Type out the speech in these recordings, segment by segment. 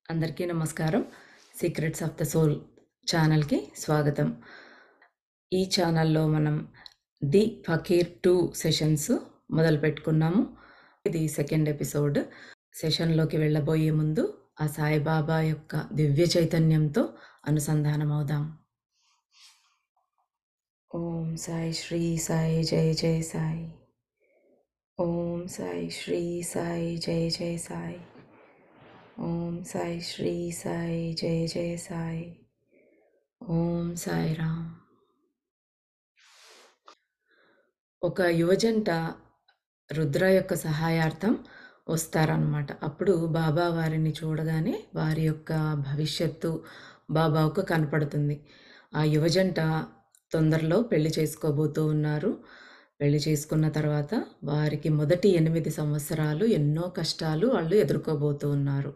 అందరికీ నమస్కారం. 'Secrets of the soul' ఛానల్‌కి స్వాగతం. ఈ ఛానల్‌లో మనం 'ది ఫకీర్ 2' సెషన్స్ మొదలుపెట్టుకున్నాము. ఇది సెకండ్ ఎపిసోడ్. సెషన్‌లోకి వెళ్ళబోయే ముందు ఆ సాయిబాబా యొక్క దివ్య చైతన్యంతో అనుసంధానమవుదాం. ఓం సాయి శ్రీ సాయి జయ జయ సాయి. ఓం సాయి శ్రీ సాయి జయ జయ సాయి. ఓం సాయి శ్రీ సాయి జయ జయ సాయి. ఓం సాయిరామ్. ఒక యువజంట రుద్ర యొక్క సహాయార్థం వస్తారనమాట. అప్పుడు బాబా వారిని చూడగానే వారి యొక్క భవిష్యత్తు బాబాకు కనపడుతుంది. ఆ యువజంట తొందరలో పెళ్లి చేసుకోబోతూ ఉన్నారు. పెళ్లి చేసుకున్న తర్వాత వారికి మొదటి 8 సంవత్సరాలు ఎన్నో కష్టాలు వాళ్ళు ఎదుర్కోబోతూ ఉన్నారు.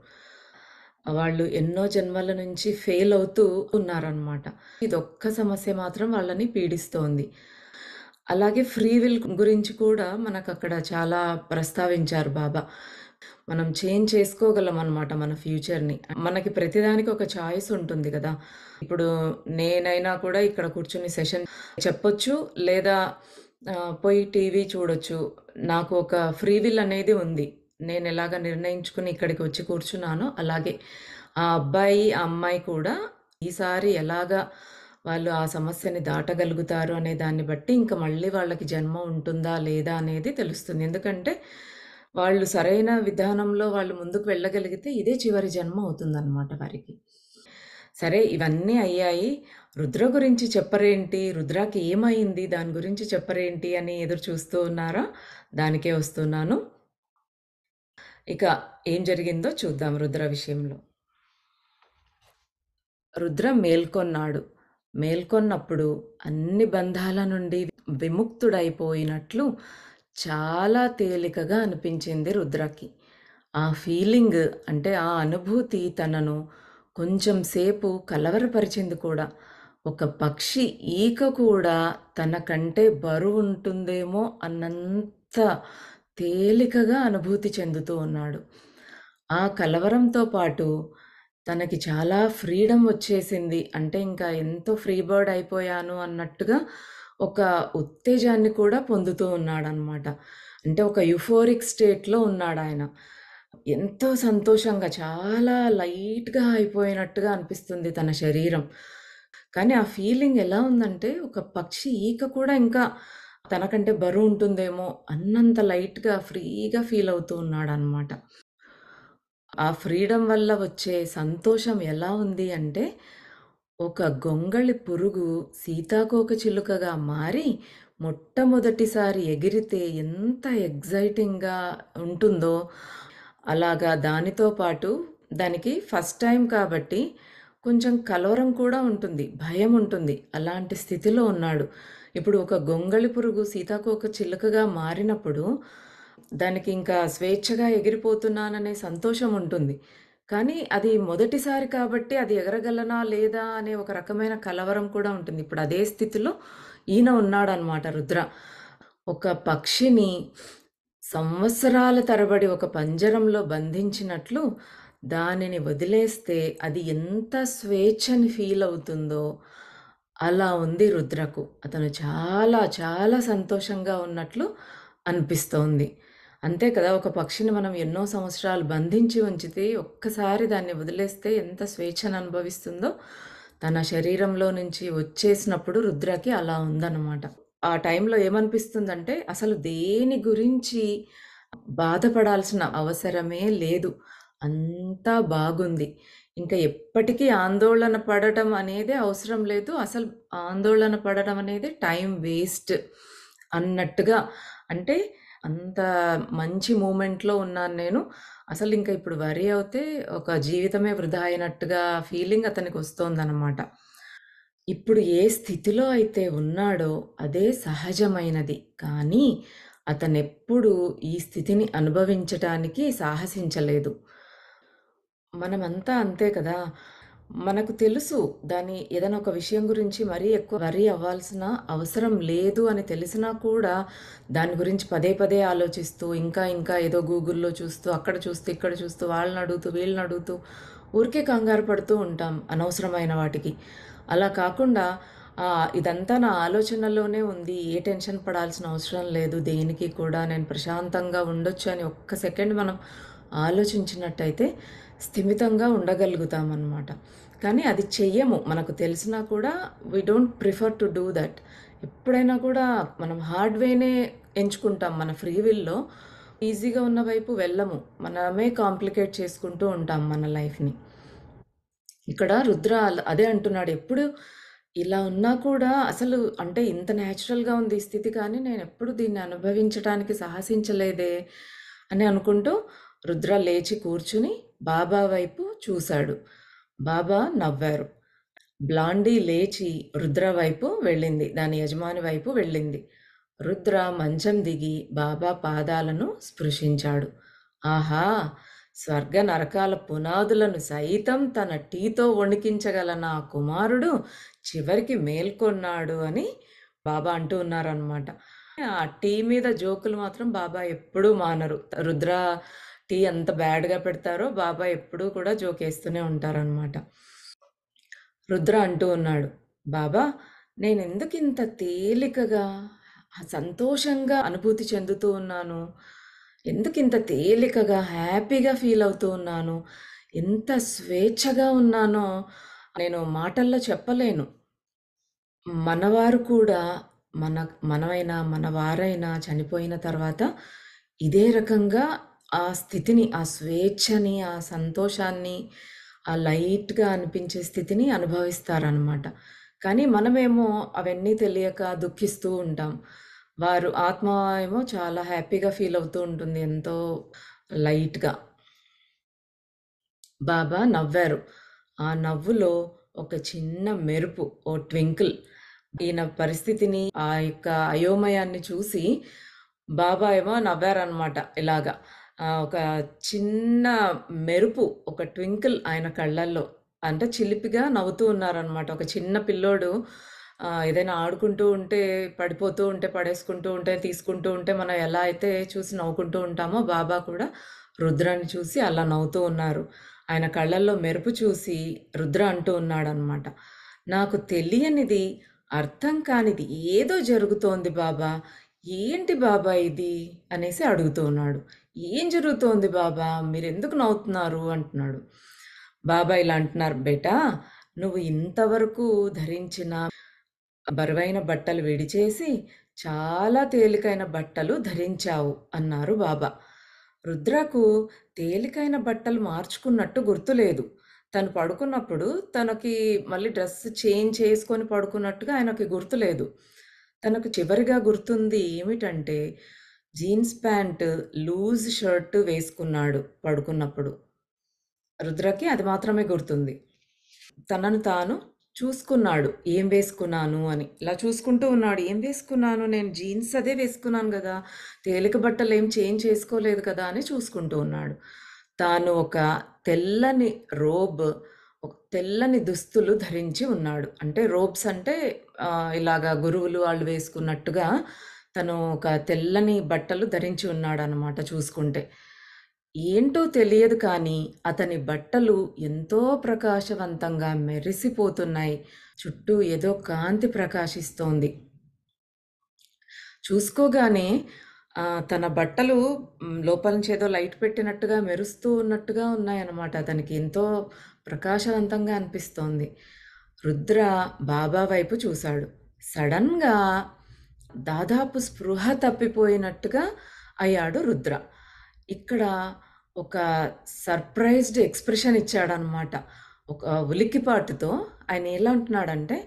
వాళ్ళు ఎన్నో జన్మల నుంచి ఫెయిల్ అవుతూ ఉన్నారనమాట. ఇదొక్క సమస్య మాత్రం వాళ్ళని పీడిస్తోంది. అలాగే ఫ్రీ విల్ గురించి కూడా మనకక్కడ చాలా ప్రస్తావించారు బాబా. మనం చేంజ్ చేసుకోగలమనమాట మన ఫ్యూచర్‌ని. మనకి ప్రతిదానికి ఒక చాయిస్ ఉంటుంది గదా! ఇప్పుడు నేనైనా కూడా ఇక్కడ కూర్చొని సెషన్ చెప్పొచ్చు, లేదా పోయి టీవీ చూడొచ్చు. నాకు ఒక ఫ్రీ విల్ అనేది ఉంది. నేనెలాగ నిర్ణయించుకుని ఇక్కడికి వచ్చి కూర్చున్నానో, అలాగే ఆ అబ్బాయి, ఆ అమ్మాయి కూడా ఈసారి ఎలాగా వాళ్ళు ఆ సమస్యని దాటగలుగుతారు అనే దాన్ని బట్టి ఇంక మళ్ళీ వాళ్ళకి జన్మ ఉంటుందా? లేదా? అనేది తెలుస్తుంది. ఎందుకంటే వాళ్ళు సరైన విధానంలో వాళ్ళు ముందుకు వెళ్ళగలిగితే ఇదే చివరి జన్మ అవుతుందనమాట వారికి. సరే ఇవన్నీ అయ్యాయి. రుద్ర గురించి చెప్పరేంటి? రుద్రకి ఏమైంది? దాని గురించి చెప్పరేంటి? అని ఎదురు చూస్తూ ఉన్నారా? దానికే వస్తున్నాను. ఇక ఏం జరిగిందో చూద్దాం రుద్ర విషయంలో. రుద్ర మేల్కొన్నాడు. మేల్కొన్నప్పుడు అన్ని బంధాల నుండి విముక్తుడైపోయినట్లు చాలా తేలికగా అనిపించింది రుద్రకి. ఆ ఫీలింగ్ అంటే ఆ అనుభూతి తనను కొంచెం సేపు కలవరపరిచింది కూడా. ఒక పక్షి ఈక కూడా తన కంటే బరువుంటుందేమో అన్నంత తేలికగా అనుభూతి చెందుతూ ఉన్నాడు. ఆ కలవరంతో పాటు తనకి చాలా ఫ్రీడమ్ వచ్చేసింది. అంటే ఇంకా ఎంతో ఫ్రీ బర్డ్ అయిపోయాను అన్నట్టుగా ఒక ఉత్తేజాన్ని కూడా పొందుతూ ఉన్నాడనమాట. అంటే ఒక యుఫోరిక్ స్టేట్‌లో ఉన్నాడాయన. ఎంతో సంతోషంగా చాలా లైట్‌గా అయిపోయినట్టుగా అనిపిస్తుంది తన శరీరం. కానీ ఆ ఫీలింగ్ ఎలా ఉందంటే ఒక పక్షి ఈక కూడా ఇంకా తనకంటే బరువుంటుందేమో అన్నంత లైట్‌గా ఫ్రీగా ఫీల్ అవుతూ ఉన్నాడనమాట. ఆ ఫ్రీడమ్ వల్ల వచ్చే సంతోషం ఎలా ఉంది అంటే, ఒక గొంగళి పురుగు సీతాకోకచిలుకగా మారి మొట్టమొదటిసారి ఎగిరితే ఎంత ఎక్సైటింగ్‌గా ఉంటుందో, అలాగా దానితో పాటు దానికి ఫస్ట్ టైమ్ కాబట్టి కొంచెం కలవరం కూడా ఉంటుంది. భయం ఉంటుంది. అలాంటి స్థితిలో ఉన్నాడు. ఇప్పుడు ఒక గొంగళి పురుగు సీతాకోకచిలుకగా మారినప్పుడు దానికి ఇంకా స్వేచ్ఛగా ఎగిరిపోతున్నాననే సంతోషం ఉంటుంది. కానీ అది మొదటిసారి కాబట్టి అది ఎగరగలనా లేదా అనే ఒక రకమైన కలవరం కూడా ఉంటుంది. ఇప్పుడు అదే స్థితిలో ఈయన ఉన్నాడనమాట రుద్ర. ఒక పక్షిని సంవత్సరాల తరబడి ఒక పంజరంలో బంధించినట్లు దానిని వదిలేస్తే అది ఎంత స్వేచ్ఛని ఫీల్ అవుతుందో అలా ఉంది రుద్రకు. అతను చాలా చాలా సంతోషంగా ఉన్నట్లు అనిపిస్తోంది. అంతే కదా! ఒక పక్షిని మనం ఎన్నో సంవత్సరాలు బంధించి ఉంచితే ఒక్కసారి దాన్ని వదిలేస్తే ఎంత స్వేచ్ఛను అనుభవిస్తుందో తన శరీరంలో నుంచి వచ్చేసినప్పుడు రుద్రకి అలా ఉందన్నమాట. ఆ టైంలో ఏమనిపిస్తుందంటే అసలు దేని గురించి బాధపడాల్సిన అవసరమే లేదు. అంతా బాగుంది. ఇంకా ఎప్పటికీ ఆందోళన పడటం అనేదే అవసరం లేదు. అసలు ఆందోళన పడడం అనేది టైం వేస్ట్ అన్నట్టుగా అంటే అంత మంచి మూమెంట్‌లో ఉన్నాను నేను. అసలింక ఇప్పుడు వర్రీ అవుతే ఒక జీవితమే వృధా అయినట్టుగా ఫీలింగ్ అతనికొస్తోందనమాట. ఇప్పుడు ఏ స్థితిలో అయితే ఉన్నాడో అదే సహజమైనది. కానీ అతనెప్పుడూ ఈ స్థితిని అనుభవించటానికి సాహసించలేదు. మనమంతా అంతే కదా! మనకు తెలుసు ఏదైనా ఒక విషయం గురించి మరీ ఎక్కువ వర్రీ అవ్వాల్సిన అవసరం లేదు అని తెలిసినా కూడా దాని గురించి పదే పదే ఆలోచిస్తూ, ఇంకా ఇంకా ఏదో గూగుల్‌లో చూస్తూ, అక్కడ చూస్తూ, ఇక్కడ చూస్తూ, వాళ్ళనడుగుతూ, వీళ్ళనడుగుతూ ఊరికే కంగారు పడుతూ ఉంటాం అనవసరమైన వాటికి. అలా కాకుండా ఇదంతా నా ఆలోచనలోనే ఉంది. ఏ టెన్షన్ పడాల్సిన అవసరం లేదు. దేనికి కూడా నేను ప్రశాంతంగా ఉండొచ్చు అని ఒక్క సెకండ్ మనం ఆలోచించినట్టయితే స్థిమితంగా ఉండగలుగుతామనమాట. కానీ అది చెయ్యము. మనకు తెలిసినా కూడా we don't prefer to do that. ఎప్పుడైనా కూడా మనం హార్డ్ వేనే ఎంచుకుంటాం మన ఫ్రీ విల్‌లో. ఈజీగా ఉన్న వైపు వెళ్ళము. మనమే కాంప్లికేట్ చేసుకుంటూ ఉంటాం మన లైఫ్‌ని. ఇక్కడ రుద్ర అదే అంటున్నాడు. ఎప్పుడు ఇలా ఉన్నా కూడా అసలు అంటే ఇంత న్యాచురల్‌గా ఉంది ఈ స్థితి కానీ నేనెప్పుడు దీన్ని అనుభవించటానికి సాహసించలేదే అని అనుకుంటూ రుద్ర లేచి కూర్చుని బాబా వైపు చూశాడు. బాబా నవ్వారు. బ్లాండీ లేచి రుద్ర వైపు వెళ్ళింది. దాని యజమాని వైపు వెళ్ళింది. రుద్ర మంచం దిగి బాబా పాదాలను స్పృశించాడు. ఆహా! స్వర్గ నరకాల పునాదులను సైతం తన టీతో వణికించగల నా కుమారుడు చివరికి మేల్కొన్నాడు అని బాబా అంటూ ఉన్నారనమాట. ఆ టీ మీద జోకులు మాత్రం బాబా ఎప్పుడూ మానరు. రుద్ర టీ ఎంత బ్యాడ్‌గా పెడతారో బాబా ఎప్పుడూ కూడా జోకేస్తూనే ఉంటారనమాట. రుద్ర అంటూ ఉన్నాడు. బాబా నేనెందుకింత తేలికగా, సంతోషంగా అనుభూతి చెందుతూ ఉన్నాను? ఎందుకింత తేలికగా, హ్యాపీగా ఫీలవుతూ ఉన్నాను? ఎంత స్వేచ్ఛగా ఉన్నానో నేను మాటల్లో చెప్పలేను. మనవారు కూడా మన మనమైనా, మన వారైనా చనిపోయిన తర్వాత ఇదే రకంగా ఆ స్థితిని, ఆ స్వేచ్ఛని, ఆ సంతోషాన్ని, ఆ లైట్‌గా అనిపించే స్థితిని అనుభవిస్తారనమాట. కానీ మనమేమో అవన్నీ తెలియక దుఃఖిస్తూ ఉంటాం. వారు ఆత్మ ఏమో చాలా హ్యాపీగా ఫీలవుతూ ఉంటుంది. ఎంతో లైట్‌గా. బాబా నవ్వారు. ఆ నవ్వులో ఒక చిన్న మెరుపు, ఓ ట్వింకిల్. ఈయన పరిస్థితిని, ఆ యొక్క అయోమయాన్ని చూసి బాబా ఏమో నవ్వారనమాట ఇలాగా. ఒక చిన్న మెరుపు, ఒక ట్వింకిల్ ఆయన కళ్ళల్లో. అంటే చిలిపిగా నవ్వుతూ ఉన్నారనమాట. ఒక చిన్న పిల్లోడు ఏదైనా ఆడుకుంటూ ఉంటే, పడిపోతూ ఉంటే, పడేసుకుంటూ ఉంటే, తీసుకుంటూ ఉంటే, మనం ఎలా అయితే చూసి నవ్వుకుంటూ ఉంటామో, బాబా కూడా రుద్రాన్ని చూసి అలా నవ్వుతూ ఉన్నారు. ఆయన కళ్ళల్లో మెరుపు చూసి రుద్ర అంటూ ఉన్నాడనమాట. నాకు తెలియనిది, అర్థం కానిది ఏదో జరుగుతోంది బాబా. ఏంటి బాబా ఇది? అనేసి అడుగుతూ ఉన్నాడు. ఏం జరుగుతోంది బాబా? మీరెందుకు నవ్వుతున్నారు? అంటున్నాడు. బాబా ఇలా అంటున్నారు, బేటా నువ్వు ఇంతవరకు ధరించిన బరువైన బట్టలు విడిచేసి చాలా తేలికైన బట్టలు ధరించావు అన్నారు బాబా. రుద్రకు తేలికైన బట్టలు మార్చుకున్నట్టు గుర్తులేదు. తను పడుకున్నప్పుడు తనకి మళ్ళీ డ్రెస్ చేంజ్ చేసుకొని పడుకున్నట్టుగా ఆయనకి గుర్తులేదు. తనకు చివరిగా గుర్తుంది ఏమిటంటే జీన్స్ ప్యాంట్, లూజ్ షర్ట్ వేసుకున్నాడు పడుకున్నప్పుడు. రుద్రకి అది మాత్రమే గుర్తుంది. తనను తాను చూసుకున్నాడు. ఏం వేసుకున్నాను అని. ఇలా చూసుకుంటూ ఉన్నాడు. ఏం వేసుకున్నాను? నేను జీన్స్ అదే వేసుకున్నాను గదా! తేలిక బట్టలేం చేంజ్ చేసుకోలేదు కదా! అని చూసుకుంటూ ఉన్నాడు. తాను ఒక తెల్లని రోబ్, ఒక తెల్లని దుస్తులు ధరించి ఉన్నాడు. అంటే రోబ్స్ అంటే ఇలాగా గురువులు వాళ్ళు వేసుకున్నట్టుగా తను ఒక తెల్లని బట్టలు ధరించి ఉన్నాడనమాట చూసుకుంటే. ఏంటో తెలియదు కానీ, అతని బట్టలు ఎంతో ప్రకాశవంతంగా మెరిసిపోతున్నాయి. చుట్టూ ఏదో కాంతి ప్రకాశిస్తోంది. చూసుకోగానే తన బట్టలు లోపల నుంచి ఏదో లైట్ పెట్టినట్టుగా మెరుస్తూ ఉన్నట్టుగా ఉన్నాయన్నమాట. అతనికి ఎంతో ప్రకాశవంతంగా అనిపిస్తోంది. రుద్ర బాబా వైపు చూశాడు. సడన్‌గా దాదాపు స్పృహ తప్పిపోయినట్టుగా అయ్యాడు రుద్ర. ఇక్కడ ఒక సర్ప్రైజ్డ్ ఎక్స్‌ప్రెషన్ ఇచ్చాడనమాట. ఒక ఉలిక్కిపాటుతో ఆయన ఎలా అంటున్నాడంటే,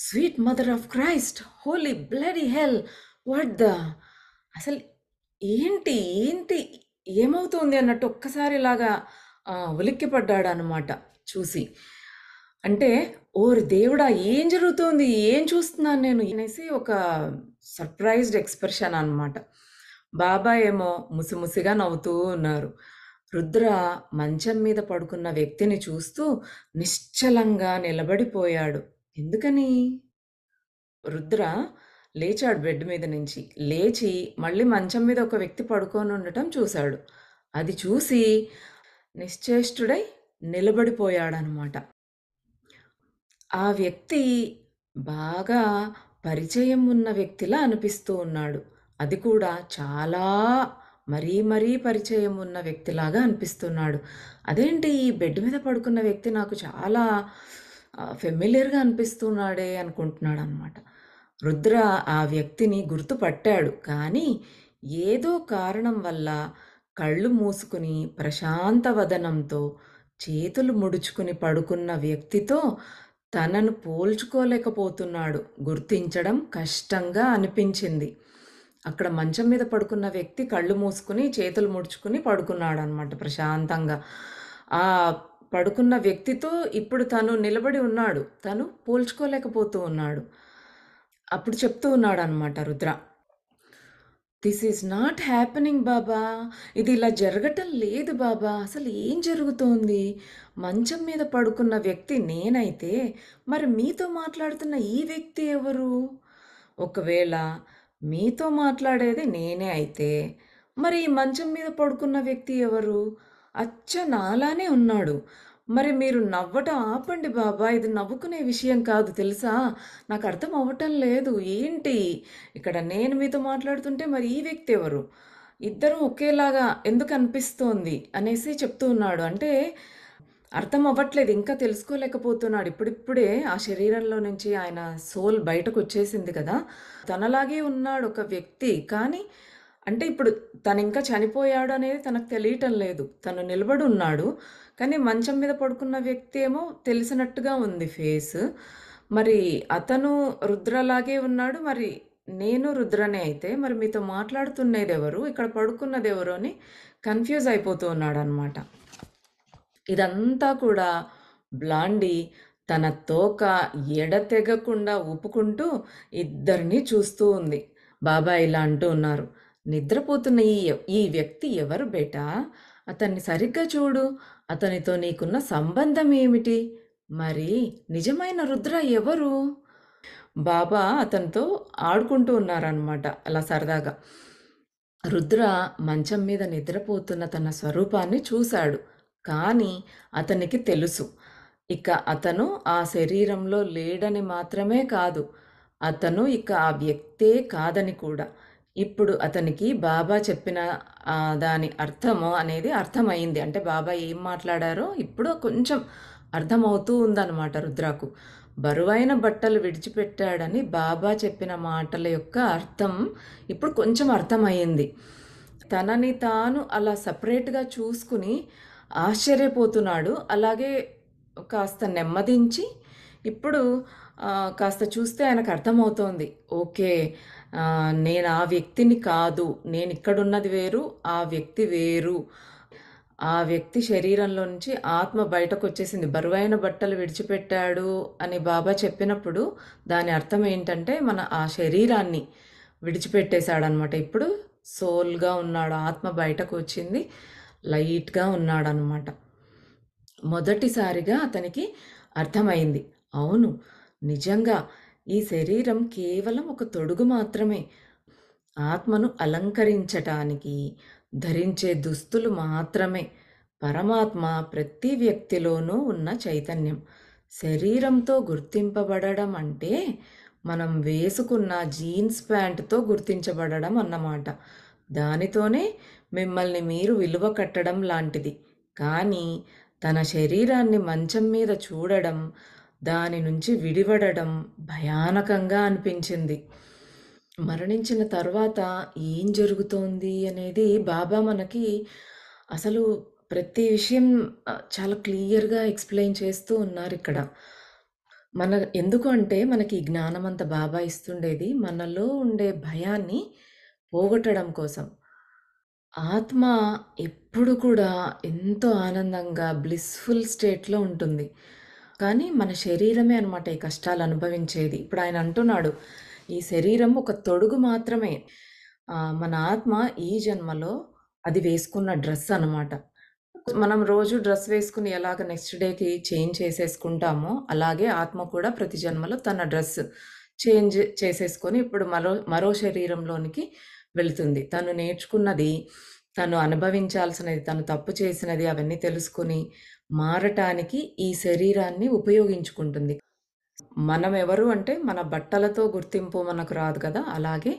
"sweet mother of Christ! Holy bloody hell! What the" అసలు ఏంటి? ఏంటి? ఏమవుతోంది అన్నట్టు ఒక్కసారి ఇలాగా ఉలిక్కిపడ్డాడనమాట చూసి. అంటే, ఓరి దేవుడా! ఏం జరుగుతోంది? ఏం చూస్తున్నాను నేను? అనేసి ఒక సర్ప్రైజ్డ్ ఎక్స్‌ప్రెషన్ అనమాట. బాబా ఏమో ముసిముసిగా నవ్వుతూ ఉన్నారు. రుద్ర మంచం మీద పడుకున్న వ్యక్తిని చూస్తూ నిశ్చలంగా నిలబడిపోయాడు. ఎందుకని? రుద్ర లేచాడు బెడ్ మీద నుంచి. లేచి మళ్ళీ మంచం మీద ఒక వ్యక్తి పడుకొనుండటం చూశాడు. అది చూసి నిశ్చేష్టుడై నిలబడిపోయాడనమాట. ఆ వ్యక్తి బాగా పరిచయం ఉన్న వ్యక్తిలా అనిపిస్తూ ఉన్నాడు. అది కూడా చాలా మరీ మరీ పరిచయం ఉన్న వ్యక్తిలాగా అనిపిస్తున్నాడు. అదేంటి ఈ బెడ్ మీద పడుకున్న వ్యక్తి నాకు చాలా ఫెమిలియర్‌గా అనిపిస్తున్నాడే అనుకుంటున్నాడనమాట. రుద్ర ఆ వ్యక్తిని గుర్తుపట్టాడు. కానీ ఏదో కారణం వల్ల కళ్ళు మూసుకుని ప్రశాంత వదనంతో చేతులు ముడుచుకుని పడుకున్న వ్యక్తితో తనను పోల్చుకోలేకపోతున్నాడు. గుర్తించడం కష్టంగా అనిపించింది. అక్కడ మంచం మీద పడుకున్న వ్యక్తి కళ్ళు మూసుకొని, చేతులు ముడుచుకుని పడుకున్నాడనమాట ప్రశాంతంగా. ఆ పడుకున్న వ్యక్తితో ఇప్పుడు తను నిలబడి ఉన్నాడు. తను పోల్చుకోలేకపోతూ ఉన్నాడు. అప్పుడు చెప్తూ ఉన్నాడనమాట Rudra. This is not happening బాబా. ఇది ఇలా జరగటం లేదు బాబా. అసలు ఏం జరుగుతోంది? మంచం మీద పడుకున్న వ్యక్తి నేనైతే, మరి మీతో మాట్లాడుతున్న ఈ వ్యక్తి ఎవరు? ఒకవేళ మీతో మాట్లాడేది నేనే అయితే, మరి ఈ మంచం మీద పడుకున్న వ్యక్తి ఎవరు? అచ్చ నాలానే ఉన్నాడు. మరి మీరు నవ్వటం ఆపండి బాబా! ఇది నవ్వుకునే విషయం కాదు తెలుసా? నాకు అర్థం అవ్వటం లేదు. ఏంటి? ఇక్కడ నేను మీతో మాట్లాడుతుంటే మరి ఈ వ్యక్తి ఎవరు? ఇద్దరూ ఒకేలాగా ఎందుకు అనిపిస్తోంది అనేసి చెప్తూ ఉన్నాడు. అంటే అర్థం అవ్వట్లేదు. ఇంకా తెలుసుకోలేకపోతున్నాడు. ఇప్పుడిప్పుడే ఆ శరీరంలో నుంచి ఆయన సోల్ బయటకొచ్చేసింది కదా! తనలాగే ఉన్నాడు ఒక వ్యక్తి. కానీ అంటే ఇప్పుడు తనింకా చనిపోయాడు అనేది తనకు తెలియటం లేదు. తను నిలబడున్నాడు. కానీ మంచం మీద పడుకున్న వ్యక్తి ఏమో తెలిసినట్టుగా ఉంది ఫేసు. మరి అతను రుద్రలాగే ఉన్నాడు. మరి నేను రుద్రనే అయితే మరి మీతో మాట్లాడుతున్నదెవరు? ఇక్కడ పడుకున్నదెవరు? అని కన్‌ఫ్యూజ్ అయిపోతూ ఉన్నాడనమాట. ఇదంతా కూడా బ్లాండీ తన తోక ఎడతెగకుండా ఊపుకుంటూ ఇద్దరిని చూస్తూ ఉంది. బాబా ఇలా అంటూ ఉన్నారు. "నిద్రపోతున్న ఈ వ్యక్తి ఎవరు బేటా? అతన్ని సరిగ్గా చూడు. అతనితో నీకున్న సంబంధం ఏమిటి? మరి నిజమైన రుద్ర ఎవరు?" బాబా అతనితో ఆడుకుంటూ ఉన్నారనమాట అలా సరదాగా. రుద్ర మంచం మీద నిద్రపోతున్న తన స్వరూపాన్ని చూశాడు. కానీ అతనికి తెలుసు. ఇక అతను ఆ శరీరంలో లేడని మాత్రమే కాదు. అతను ఇక ఆ వ్యక్తే కాదని కూడా. ఇప్పుడు అతనికి బాబా చెప్పిన దాని అర్థము అనేది అర్థమయింది. అంటే బాబా ఏం మాట్లాడారో ఇప్పుడు కొంచెం అర్థమవుతూ ఉందన్నమాట రుద్రకు. బరువైన బట్టలు విడిచిపెట్టాడని బాబా చెప్పిన మాటల యొక్క అర్థం ఇప్పుడు కొంచెం అర్థమయ్యింది. తనని తాను అలా సెపరేట్‌గా చూసుకుని ఆశ్చర్యపోతున్నాడు. అలాగే కాస్త నెమ్మదించి ఇప్పుడు కాస్త చూస్తే ఆయనకు అర్థమవుతోంది. ఓకే. నేను ఆ వ్యక్తిని కాదు. నేనిక్కడున్నది వేరు. ఆ వ్యక్తి వేరు. ఆ వ్యక్తి శరీరంలో నుంచి ఆత్మ బయటకొచ్చేసింది. బరువైన బట్టలు విడిచిపెట్టాడు అని బాబా చెప్పినప్పుడు దాని అర్థం ఏంటంటే మన ఆ శరీరాన్ని విడిచిపెట్టేశాడనమాట. ఇప్పుడు సోల్‌గా ఉన్నాడు. ఆత్మ బయటకు వచ్చింది. లైట్‌గా ఉన్నాడనమాట. మొదటిసారిగా అతనికి అర్థమైంది. అవును. నిజంగా ఈ శరీరం కేవలం ఒక తొడుగు మాత్రమే. ఆత్మను అలంకరించటానికి ధరించే దుస్తులు మాత్రమే. పరమాత్మ ప్రతి వ్యక్తిలోనూ ఉన్న చైతన్యం. శరీరంతో గుర్తింపబడడం అంటే మనం వేసుకున్న జీన్స్ ప్యాంట్‌తో గుర్తించబడడం అన్నమాట. దానితోనే మిమ్మల్ని మీరు విలువ కట్టడం లాంటిది. కానీ తన శరీరాన్ని మంచం మీద చూడడం, దాని నుంచి విడివడడం భయానకంగా అనిపించింది. మరణించిన తర్వాత ఏం జరుగుతోంది అనేది బాబా మనకి అసలు ప్రతి విషయం చాలా క్లియర్‌గా ఎక్స్‌ప్లెయిన్ చేస్తూ ఉన్నారిక్కడ. ఎందుకు అంటే మనకి ఈ జ్ఞానమంతా బాబా ఇస్తుండేది మనలో ఉండే భయాన్ని పోగొట్టడం కోసం. ఆత్మ ఎప్పుడు కూడా ఎంతో ఆనందంగా బ్లిస్‌ఫుల్ స్టేట్‌లో ఉంటుంది. కానీ మన శరీరమే అనమాట ఈ కష్టాలు అనుభవించేది. ఇప్పుడు ఆయన అంటున్నాడు, ఈ శరీరం ఒక తొడుగు మాత్రమే. మన ఆత్మ ఈ జన్మలో అది వేసుకున్న డ్రెస్ అనమాట. మనం రోజు డ్రెస్ వేసుకొని ఎలాగ నెక్స్ట్ డేకి చేంజ్ చేసేసుకుంటామో, అలాగే ఆత్మ కూడా ప్రతి జన్మలో తన డ్రెస్ చేంజ్ చేసేసుకొని ఇప్పుడు మరో మరో శరీరంలోనికి వెళ్తుంది. తను నేర్చుకున్నది, తను అనుభవించాల్సినది, తను తప్పు చేసినది అవన్నీ తెలుసుకొని, మారటానికి ఈ శరీరాన్ని ఉపయోగించుకుంటుంది. మనమెవరు అంటే మన బట్టలతో గుర్తింపు మనకు రాదు కదా! అలాగే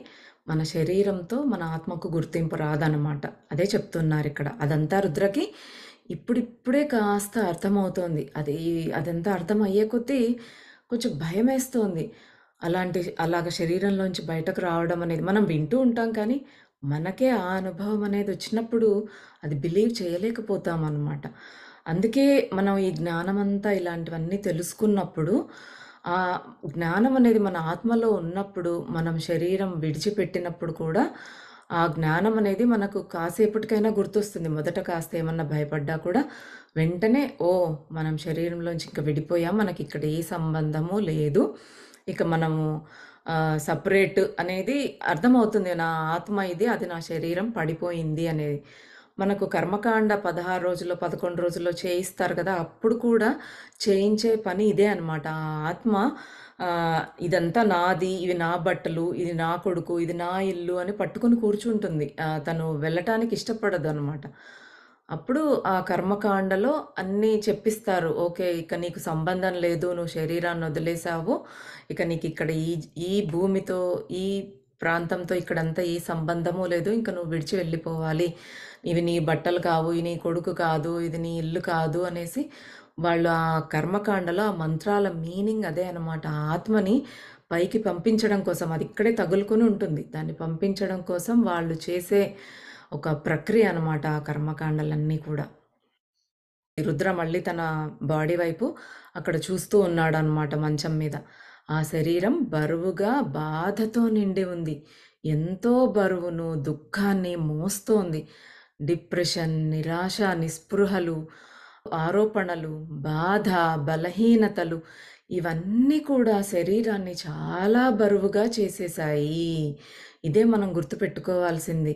మన శరీరంతో మన ఆత్మకు గుర్తింపు రాదనమాట. అదే చెప్తున్నారిక్కడ. అదంతా రుద్రకి ఇప్పుడిప్పుడే కాస్త అర్థమవుతోంది. అదంతా అర్థమయ్యే కొద్దీ కొంచెం భయమేస్తోంది. అలాగ శరీరంలోంచి బయటకు రావడం అనేది మనం వింటూ ఉంటాం కానీ, మనకే ఆ అనుభవం అనేదొచ్చినప్పుడు అది బిలీవ్ చేయలేకపోతామనమాట. అందుకే మనం ఈ జ్ఞానమంతా ఇలాంటివన్నీ తెలుసుకున్నప్పుడు, ఆ జ్ఞానం అనేది మన ఆత్మలో ఉన్నప్పుడు, మనం శరీరం విడిచిపెట్టినప్పుడు కూడా, ఆ జ్ఞానం అనేది మనకు కాసేపటికైనా గుర్తొస్తుంది. మొదట కాస్త ఏమన్నా భయపడ్డా కూడా, వెంటనే ఓహ్! మనం శరీరంలోంచి ఇంక విడిపోయాం. మనకిక్కడ ఏ సంబంధము లేదు. ఇక మనము సెపరేట్ అనేది అర్థమవుతుంది. నా ఆత్మ ఇది. అది నా శరీరం పడిపోయింది అనేది. మనకు కర్మకాండ 16 రోజుల్లో, 11 రోజుల్లో చేయిస్తారు కదా! అప్పుడు కూడా చేయించే పని ఇదే అనమాట. ఆ ఆత్మ ఇదంతా నాది, ఇవి నా బట్టలు, ఇది నా కొడుకు, ఇది నా ఇల్లు అని పట్టుకొని కూర్చుంటుంది. తను వెళ్ళటానికి ఇష్టపడదనమాట. అప్పుడు ఆ కర్మకాండలో అన్నీ చెప్పిస్తారు. ఓకే. ఇక నీకు సంబంధం లేదు. నువ్వు శరీరాన్ని వదిలేసావు. ఇక నీకిక్కడ ఈ భూమితో, ఈ ప్రాంతంతో ఇక్కడంతా ఏ సంబంధము లేదు. ఇంక నువ్వు విడిచి వెళ్ళిపోవాలి. ఇవి నీ బట్టలు కావు, ఇది నీ కొడుకు కాదు, ఇది నీ ఇల్లు కాదు అనేసి వాళ్ళు ఆ కర్మకాండలో ఆ మంత్రాల మీనింగ్ అదే అనమాట. ఆ ఆత్మని పైకి పంపించడం కోసం అది ఇక్కడే తగులుకొని ఉంటుంది. దాన్ని పంపించడం కోసం వాళ్ళు చేసే ఒక ప్రక్రియ అనమాట ఆ కర్మకాండలన్నీ కూడా. రుద్ర మళ్ళీ తన బాడీ వైపు అక్కడ చూస్తూ ఉన్నాడనమాట మంచం మీద. ఆ శరీరం బరువుగా బాధతో నిండి ఉంది. ఎంతో బరువును, దుఃఖాన్ని మోస్తోంది. డిప్రెషన్, నిరాశ, నిస్పృహలు, ఆరోపణలు, బాధ, బలహీనతలు ఇవన్నీ కూడా శరీరాన్ని చాలా బరువుగా చేసేశాయి. ఇదే మనం గుర్తుపెట్టుకోవాల్సింది.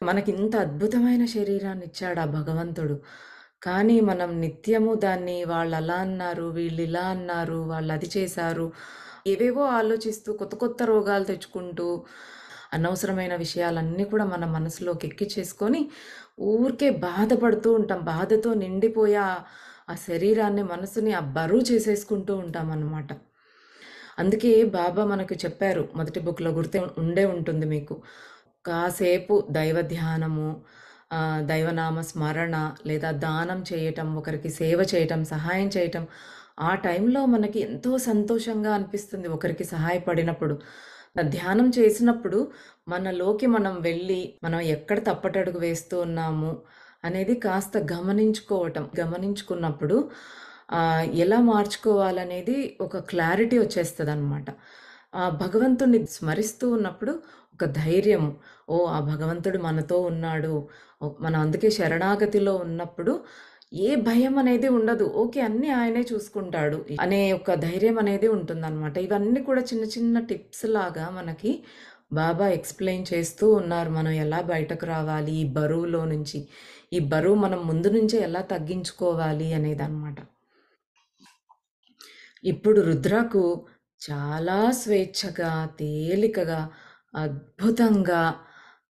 మనకింత అద్భుతమైన శరీరాన్నిచ్చాడు ఆ భగవంతుడు. కానీ మనం నిత్యము దాన్ని వాళ్ళలా అన్నారు, వీళ్ళిలా అన్నారు, వాళ్ళది చేశారు. ఏవేవో ఆలోచిస్తూ కొత్త కొత్త రోగాలు తెచ్చుకుంటూ, అనవసరమైన విషయాలన్నీ కూడా మన మనసులోకి ఎక్కిచ్చేసుకొని, ఊరికే బాధపడుతూ ఉంటాం. బాధతో నిండిపోయి ఆ శరీరాన్ని, మనసుని ఆ బరువు చేసేసుకుంటూ ఉంటామనమాట. అందుకే బాబా మనకు చెప్పారు. మొదటి బుక్‌లో గుర్తే ఉండే ఉంటుంది మీకు. కాసేపు దైవ ధ్యానము, దైవనామ స్మరణ లేదా దానం చేయటం, ఒకరికి సేవ చేయటం, సహాయం చేయటం. ఆ టైంలో మనకి ఎంతో సంతోషంగా అనిపిస్తుంది ఒకరికి సహాయపడినప్పుడు. ధ్యానం చేసినప్పుడు మనలోకి మనం వెళ్ళి, మనం ఎక్కడ తప్పటడుగు వేస్తూ ఉన్నాము అనేది కాస్త గమనించుకోవటం. గమనించుకున్నప్పుడు ఎలా మార్చుకోవాలనేది ఒక క్లారిటీ వచ్చేస్తదనమాట. ఆ భగవంతుడిని స్మరిస్తూ ఉన్నప్పుడు ఒక ధైర్యము. ఓహ్! ఆ భగవంతుడు మనతో ఉన్నాడు. మనం అందుకే శరణాగతిలో ఉన్నప్పుడు ఏ భయం అనేది ఉండదు. ఓకే. అన్నీ ఆయనే చూసుకుంటాడు అనే ఒక ధైర్యం అనేది ఉంటుందనమాట. ఇవన్నీ కూడా చిన్న చిన్న టిప్స్ లాగా మనకి బాబా ఎక్స్‌ప్లెయిన్ చేస్తూ ఉన్నారు. మనం ఎలా బయటకు రావాలి ఈ బరువులో నుంచి. ఈ బరువు మనం ముందు నుంచే ఎలా తగ్గించుకోవాలి అనేదనమాట. ఇప్పుడు రుద్రకు చాలా స్వేచ్ఛగా, తేలికగా, అద్భుతంగా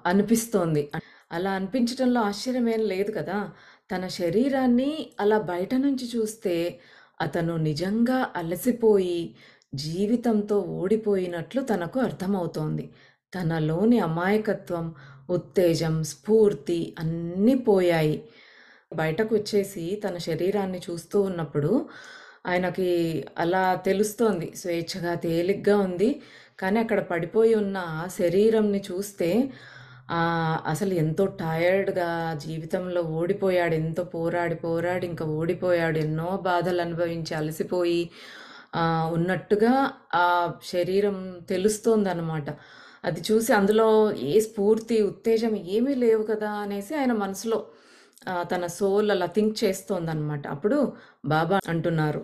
అనిపిస్తోంది. అలా అనిపించటంలో ఆశ్చర్యమేం లేదు కదా! తన శరీరాన్ని అలా బయట నుంచి చూస్తే అతను నిజంగా అలసిపోయి, జీవితంతో ఓడిపోయినట్లు తనకు అర్థమవుతోంది. తనలోని అమాయకత్వం, ఉత్తేజం, స్ఫూర్తి అన్నీ పోయాయి. బయటకొచ్చేసి తన శరీరాన్ని చూస్తూ ఉన్నప్పుడు ఆయనకి అలా తెలుస్తోంది. స్వేచ్ఛగా, తేలిగ్గా ఉంది. కానీ అక్కడ పడిపోయి ఉన్న ఆ శరీరంని చూస్తే అసలు ఎంతో టయర్డ్‌గా జీవితంలో ఓడిపోయాడు. ఎంతో పోరాడి, పోరాడి ఇంక ఓడిపోయాడు. ఎన్నో బాధలనుభవించి అలసిపోయి ఉన్నట్టుగా ఆ శరీరం తెలుస్తోందనమాట. అది చూసి అందులో ఏ స్ఫూర్తి, ఉత్తేజం ఏమీ లేవు కదా! అనేసి ఆయన మనసులో తన సోల్ అలా థింక్ చేస్తోందనమాట. అప్పుడు బాబా అంటున్నారు,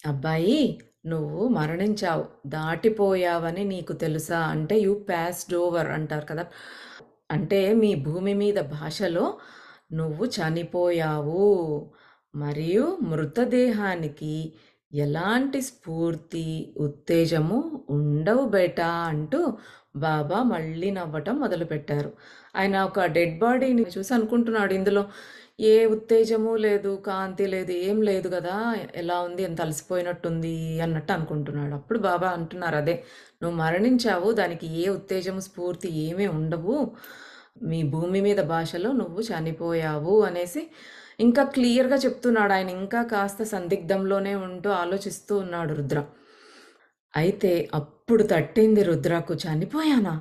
"అబ్బాయి, నువ్వు మరణించావు. దాటిపోయావని నీకు తెలుసా?" అంటే యూ పాస్డ్ ఓవర్ అంటారు కదా! అంటే మీ భూమి మీద భాషలో నువ్వు చనిపోయావు. మరియు మృతదేహానికి ఎలాంటి స్ఫూర్తి, ఉత్తేజము ఉండవు బేటా అంటూ బాబా మళ్ళీ నవ్వటం మొదలుపెట్టారు. ఆయన ఒక డెడ్ బాడీని చూసి అనుకుంటున్నాడు ఇందులో ఏ ఉత్తేజము లేదు, కాంతి లేదు, ఏం లేదు గదా! ఎలా ఉంది? ఎంత అలసిపోయినట్టుంది అన్నట్టు అనుకుంటున్నాడు. అప్పుడు బాబా అంటున్నారు అదే, "నువ్వు మరణించావు. దానికి ఏ ఉత్తేజము, స్ఫూర్తి ఏమీ ఉండవు. మీ భూమి మీద భాషలో నువ్వు చనిపోయావు" అనేసి ఇంకా క్లియర్‌గా చెప్తున్నాడు. ఆయన ఇంకా కాస్త సందిగ్ధంలోనే ఉంటూ ఆలోచిస్తూ ఉన్నాడు రుద్ర. అయితే అప్పుడు తట్టింది రుద్రకు. చనిపోయానా?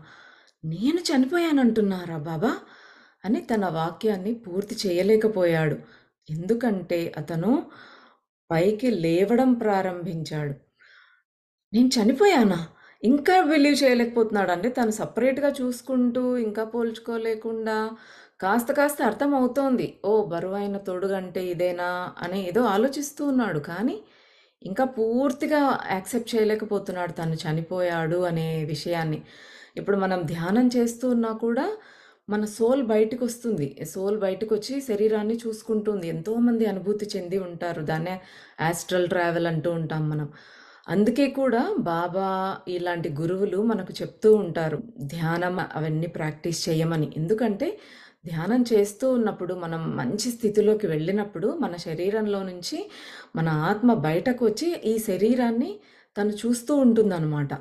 నేను చనిపోయానంటున్నారా బాబా? అని తన వాక్యాన్ని పూర్తి చేయలేకపోయాడు. ఎందుకంటే అతను పైకి లేవడం ప్రారంభించాడు. నేను చనిపోయానా? ఇంకా బిలీవ్ చేయలేకపోతున్నాడండి. తను సెపరేట్‌గా చూసుకుంటూ, ఇంకా పోల్చుకోలేకుండా కాస్త కాస్త అర్థమవుతోంది. ఓహ్! బరువైన తొడుగంటే ఇదేనా అని ఏదో ఆలోచిస్తూ ఉన్నాడు. కానీ ఇంకా పూర్తిగా యాక్సెప్ట్ చేయలేకపోతున్నాడు తను చనిపోయాడు అనే విషయాన్ని. ఇప్పుడు మనం ధ్యానం చేస్తూ ఉన్నా కూడా మన సోల్ బయటికొస్తుంది. సోల్ బయటకొచ్చి శరీరాన్ని చూసుకుంటుంది. ఎంతోమంది అనుభూతి చెంది ఉంటారు. దాన్నే యాస్ట్రల్ ట్రావెల్ అంటూ ఉంటాం మనం. అందుకే కూడా బాబా ఇలాంటి గురువులు మనకు చెప్తూ ఉంటారు. ధ్యానం అవన్నీ ప్రాక్టీస్ చేయమని. ఎందుకంటే ధ్యానం చేస్తూ ఉన్నప్పుడు మనం మంచి స్థితిలోకి వెళ్ళినప్పుడు మన శరీరంలో నుంచి మన ఆత్మ బయటకొచ్చి ఈ శరీరాన్ని తను చూస్తూ ఉంటుందనమాట.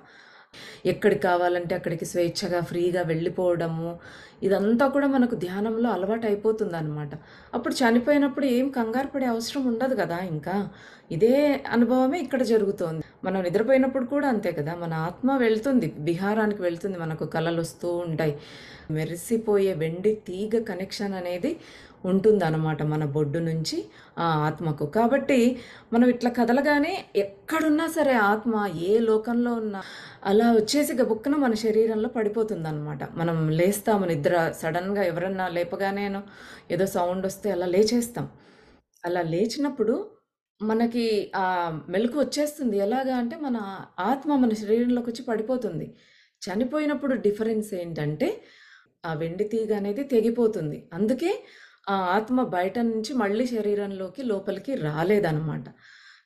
ఎక్కడికి కావాలంటే అక్కడికి స్వేచ్ఛగా, ఫ్రీగా వెళ్ళిపోవడము, ఇదంతా కూడా మనకు ధ్యానంలో అలవాటయిపోతుందనమాట. అప్పుడు చనిపోయినప్పుడు ఏం కంగారు పడే అవసరం ఉండదు గదా ఇంకా. ఇదే అనుభవమే ఇక్కడ జరుగుతోంది. మనం నిద్రపోయినప్పుడు కూడా అంతే కదా! మన ఆత్మ వెళ్తుంది, విహారానికి వెళ్తుంది. మనకు కలలొస్తూ ఉంటాయి. మెరిసిపోయే వెండి తీగ కనెక్షన్ అనేది ఉంటుందనమాట మన బొడ్డు నుంచి ఆ ఆత్మకు. కాబట్టి మనం ఇట్లా కదలగానే ఎక్కడున్నా సరే ఆత్మ ఏ లోకంలో ఉన్నా అలా వచ్చేసి గబుక్కున మన శరీరంలో పడిపోతుందనమాట. మనం లేస్తాము నిద్ర సడెన్‌గా ఎవరన్నా లేపగానేనో ఏదో సౌండొస్తే అలా లేచేస్తాం. అలా లేచినప్పుడు మనకి మెలుకువ వచ్చేస్తుంది. ఎలాగా అంటే మన ఆత్మ మన శరీరంలోకొచ్చి పడిపోతుంది. చనిపోయినప్పుడు డిఫరెన్స్ ఏంటంటే ఆ వెండి తీగ అనేది తెగిపోతుంది. అందుకే ఆ ఆత్మ బయట నుంచి మళ్ళీ శరీరంలోకి లోపలికి రాలేదనమాట.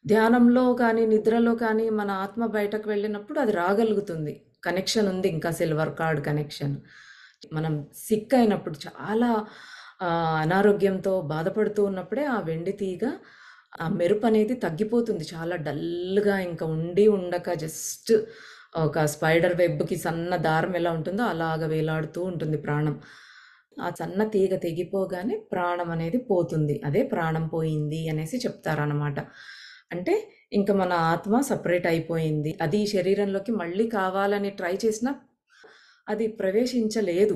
ధ్యానంలో కానీ, నిద్రలో కానీ మన ఆత్మ బయటకు వెళ్ళినప్పుడు అది రాగలుగుతుంది. కనెక్షన్ ఉంది ఇంకా సిల్వర్ కార్డ్ కనెక్షన్. మనం సిక్ అయినప్పుడు చాలా అనారోగ్యంతో బాధపడుతూ ఉన్నప్పుడే ఆ వెండి తీగ ఆ మెరుపనేది తగ్గిపోతుంది. చాలా డల్‌గా ఇంక ఉండి ఉండక జస్ట్ ఒక స్పైడర్ వెబ్‌కి సన్న దారం ఎలా ఉంటుందో అలాగ వేలాడుతూ ఉంటుంది ప్రాణం. ఆ సన్న తీగ తెగిపోగానే ప్రాణం అనేది పోతుంది. అదే ప్రాణం పోయింది అనేసి చెప్తారనమాట. అంటే ఇంక మన ఆత్మ సెపరేట్ అయిపోయింది. అది ఈ శరీరంలోకి మళ్ళీ కావాలని ట్రై చేసినా అది ప్రవేశించలేదు.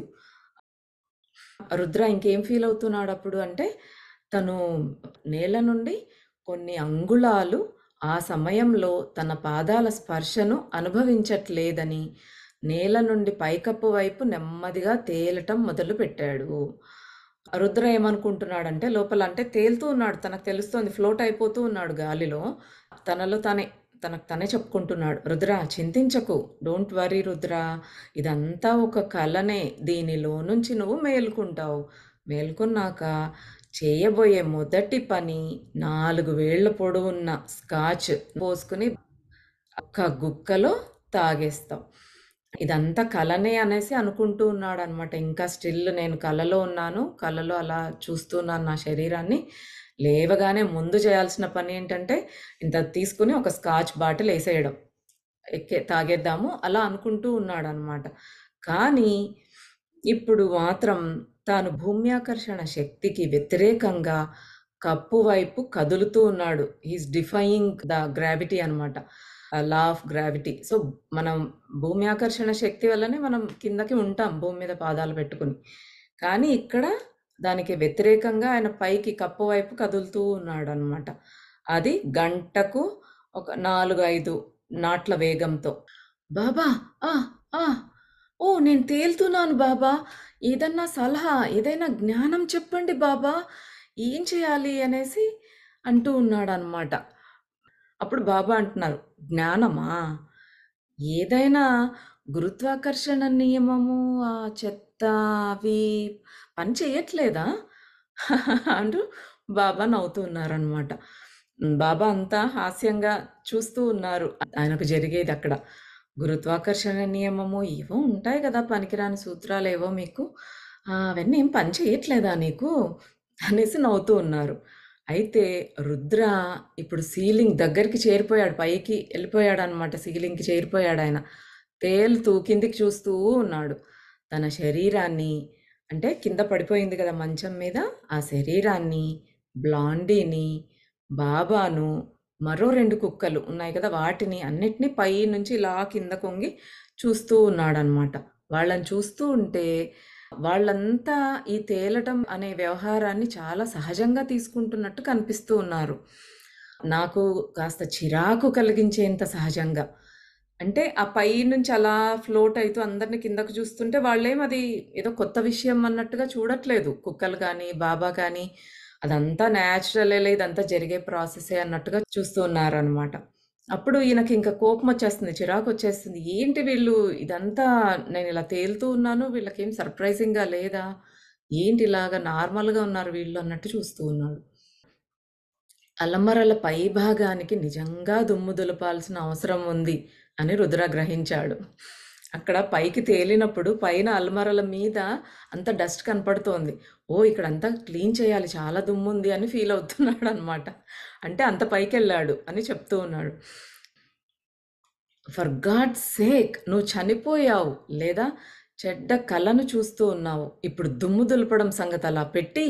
రుద్ర ఇంకేం ఫీల్ అవుతున్నాడప్పుడు అంటే, తను నేల నుండి కొన్ని అంగుళాలు ఆ సమయంలో తన పాదాల స్పర్శను అనుభవించట్లేదని, నేల నుండి పైకప్పు వైపు నెమ్మదిగా తేలటం మొదలుపెట్టాడు. రుద్ర ఏమనుకుంటున్నాడంటే లోపల అంటే తేలుతూ ఉన్నాడు. తనకు తెలుస్తోంది ఫ్లోట్ అయిపోతూ ఉన్నాడు గాలిలో. తనలో తానే తనకు తనే చెప్పుకుంటున్నాడు. "రుద్ర చింతించకు. Don't worry Rudra. ఇదంతా ఒక కలనే. దీనిలో నుంచి నువ్వు మేలుకుంటావు. మేల్కొన్నాక చేయబోయే మొదటి పని 4 వేళ్ల పొడవున్న స్కాచ్ పోసుకొని ఒక్క గుక్కలో తాగేస్తావు. ఇదంతా కలనే" అనేసి అనుకుంటూ ఉన్నాడనమాట. ఇంకా స్టిల్ నేను కలలో ఉన్నాను. కలలో అలా చూస్తున్నాను నా శరీరాన్ని. లేవగానే ముందు చేయాల్సిన పనేంటంటే, ఇంత తీసుకొని ఒక స్కాచ్ బాటిల్ ఏసేయడం. తాగేద్దాము అలా అనుకుంటూ ఉన్నాడనమాట. కానీ, ఇప్పుడు మాత్రం తాను భూమ్యాకర్షణ శక్తికి వ్యతిరేకంగా కప్పు వైపు కదులుతూ ఉన్నాడు. He is defying the gravity అనమాట. Law of gravity. సో, మనం భూమి ఆకర్షణ శక్తి వల్లనే మనం కిందకి ఉంటాం భూమి మీద పాదాలు పెట్టుకొని. కానీ ఇక్కడ దానికి వ్యతిరేకంగా ఆయన పైకి కప్పు వైపు కదులుతూ ఉన్నాడనమాట. అది గంటకు ఒక 4, 5 నాట్ల వేగంతో. బాబా! ఆ! ఆ! ఓహ్! నేను తేలుతున్నాను బాబా! ఏదన్నా సలహా, ఏదైనా జ్ఞానం చెప్పండి బాబా! ఏం చేయాలి అనేసి అంటూ ఉన్నాడనమాట. అప్పుడు బాబా అంటున్నారు, "జ్ఞానమా? ఏదైనా గురుత్వాకర్షణ నియమము, ఆ చెత్త అవి పని చేయట్లేదా?" అంటూ బాబా నవ్వుతూ ఉన్నారనమాట. బాబా అంతా హాస్యంగా చూస్తూ ఉన్నారు. ఆయనకు జరిగేదక్కడ. గురుత్వాకర్షణ నియమము ఏవో ఉంటాయి గదా! పనికిరాని సూత్రాలేవో మీకు. అవన్నీ ఏం పని చేయట్లేదా నీకు? అనేసి నవ్వుతూ ఉన్నారు. అయితే రుద్ర ఇప్పుడు సీలింగ్ దగ్గరికి చేరిపోయాడు. పైకి ఎళ్ళిపోయాడనమాట. సీలింగ్‌కి చేరిపోయాడాయన. తేలుతూ కిందికి చూస్తూ ఉన్నాడు. తన శరీరాన్ని అంటే కింద పడిపోయింది కదా మంచం మీద. ఆ శరీరాన్ని, బ్లాండీని, బాబాను, మరో 2 కుక్కలు ఉన్నాయి కదా! వాటిని అన్నిటిని పైనుంచి ఇలా కిందకొంగి చూస్తూ ఉన్నాడనమాట. వాళ్ళని చూస్తూ ఉంటే వాళ్ళంతా ఈ తేలటం అనే వ్యవహారాన్ని చాలా సహజంగా తీసుకుంటున్నట్టు కనిపిస్తూ ఉన్నారు. నాకు కాస్త చిరాకు కలిగించేంత సహజంగా. అంటే ఆ పైనుంచి అలా ఫ్లోట్ అయితూ అందరిని కిందకు చూస్తుంటే వాళ్ళేం అది ఏదో కొత్త విషయం అన్నట్టుగా చూడట్లేదు. కుక్కలు కానీ, బాబా కానీ అదంతా న్యాచురలేలే ఇదంతా జరిగే ప్రాసెసే అన్నట్టుగా చూస్తూ ఉన్నారనమాట. అప్పుడు ఈయనకింక కోపమొచ్చేస్తుంది. చిరాకొచ్చేస్తుంది. ఏంటి వీళ్ళు ఇదంతా నేనిలా తేలుతూ ఉన్నాను. వీళ్ళకేం సర్ప్రైజింగ్‌గా లేదా? ఏంటి ఇలాగా నార్మల్‌గా ఉన్నారు వీళ్ళు అన్నట్టు చూస్తూ ఉన్నాడు. అలమరల పైభాగానికి నిజంగా దుమ్ము దులపాల్సిన అవసరం ఉంది అని రుద్ర గ్రహించాడు. అక్కడ పైకి తేలినప్పుడు పైన అల్మరల మీద అంత డస్ట్ కనపడుతోంది. ఓహ్! ఇక్కడంతా క్లీన్ చేయాలి చాలా దుమ్ముంది అని ఫీల్ అవుతున్నాడనమాట. అంటే అంత పైకెళ్ళాడు అని చెప్తూ ఉన్నాడు. ఫర్ గాడ్స్ సేక్ నువ్వు చనిపోయావు లేదా చెడ్డ కలను చూస్తూ ఉన్నావు. ఇప్పుడు దుమ్ము దులపడం సంగతి అలా పెట్టి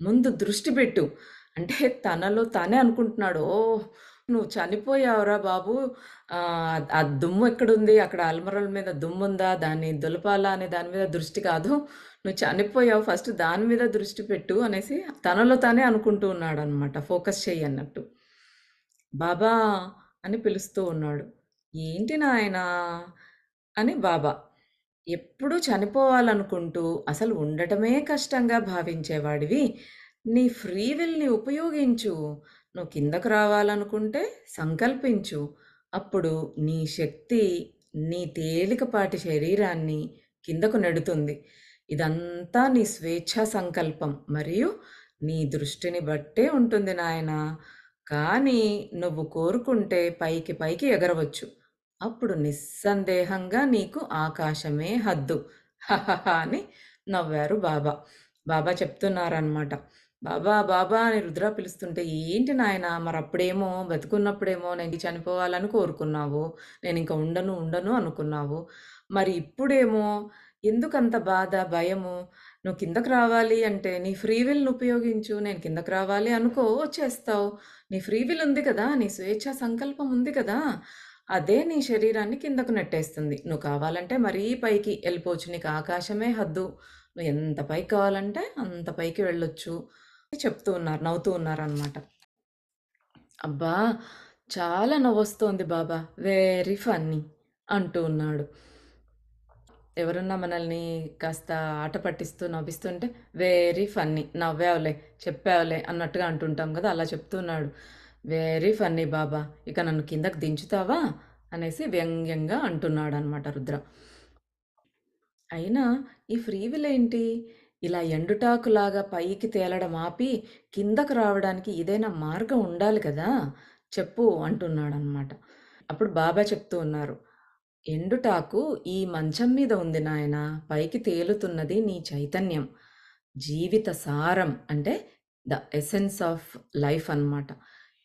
ముందు దృష్టి పెట్టు. అంటే తనలో తానే అనుకుంటున్నాడు. ఓహ్! నువ్వు చనిపోయావురా బాబు. ఆ దుమ్ము ఎక్కడుంది? అక్కడ అల్మరల మీద దుమ్ముందా? దాన్ని దులపాలా అనే దాని మీద దృష్టి కాదు. నువ్వు చనిపోయావు ఫస్ట్ దాని మీద దృష్టి పెట్టు అనేసి తనలో తానే అనుకుంటూ ఉన్నాడనమాట. ఫోకస్ చెయ్యి అన్నట్టు. బాబా అని పిలుస్తూ ఉన్నాడు. ఏంటి నాయనా అని బాబా. ఎప్పుడూ చనిపోవాలనుకుంటూ అసలు ఉండటమే కష్టంగా భావించేవాడివి, నీ ఫ్రీ విల్‌ని ఉపయోగించు. నువ్వు కిందకు రావాలనుకుంటే సంకల్పించు. అప్పుడు నీ శక్తి నీ తేలికపాటి శరీరాన్ని కిందకు నెడుతుంది. ఇదంతా నీ స్వేచ్ఛా సంకల్పం మరియు నీ దృష్టిని బట్టే ఉంటుంది నాయనా. కానీ నువ్వు కోరుకుంటే పైకి పైకి ఎగరవచ్చు. అప్పుడు నిస్సందేహంగా నీకు ఆకాశమే హద్దు. హహహ అని నవ్వారు బాబా. బాబా చెప్తున్నారనమాట. బాబా, బాబా అని రుద్ర పిలుస్తుంటే, ఏంటి నాయనా మరప్పుడేమో బతికున్నప్పుడేమో నేను చనిపోవాలని కోరుకున్నావు. నేనింక ఉండను, ఉండను అనుకున్నావు. మరి ఇప్పుడేమో ఎందుకంత బాధ, భయము? నువ్వు కిందకి రావాలి అంటే నీ ఫ్రీ విల్‌ని ఉపయోగించు. నేను కిందకి రావాలి అనుకో వచ్చేస్తావు. నీ ఫ్రీ విల్ ఉంది కదా! నీ స్వేచ్ఛా సంకల్పం ఉంది కదా! అదే నీ శరీరాన్ని కిందకు నెట్టేస్తుంది. నువ్వు కావాలంటే మరీ పైకి ఎళ్ళిపోవచ్చు. నీకు ఆకాశమే హద్దు. నువ్వు ఎంత పైకి కావాలంటే అంత పైకి వెళ్ళొచ్చు. చెప్తూ ఉన్నారు. నవ్వుతూ ఉన్నారనమాట. అబ్బా! చాలా నవ్వొస్తోంది బాబా. వెరీ ఫన్నీ అంటూ ఉన్నాడు. ఎవరన్నా మనల్ని కాస్త ఆట పట్టిస్తూ నవ్విస్తుంటే వెరీ ఫన్నీ. నవ్వావులే, చెప్పావులే అన్నట్టుగా అంటుంటాం గదా! అలా చెప్తున్నాడు. వెరీ ఫన్నీ బాబా! ఇక నన్ను కిందకి దించుతావా? అనేసి వ్యంగ్యంగా అంటున్నాడనమాట రుద్ర. అయినా ఈ ఫ్రీ విల్ ఏంటి? ఇలా ఎండుటాకులాగా పైకి తేలడం ఆపి, కిందకు రావడానికి ఏదైనా మార్గం ఉండాలి కదా! చెప్పు అంటున్నాడనమాట. అప్పుడు బాబా చెప్తూ ఉన్నారు. ఎండుటాకు ఈ మంచం మీద ఉంది నాయనా. పైకి తేలుతున్నది నీ చైతన్యం. జీవిత సారం అంటే ద ఎసెన్స్ ఆఫ్ లైఫ్ అన్నమాట.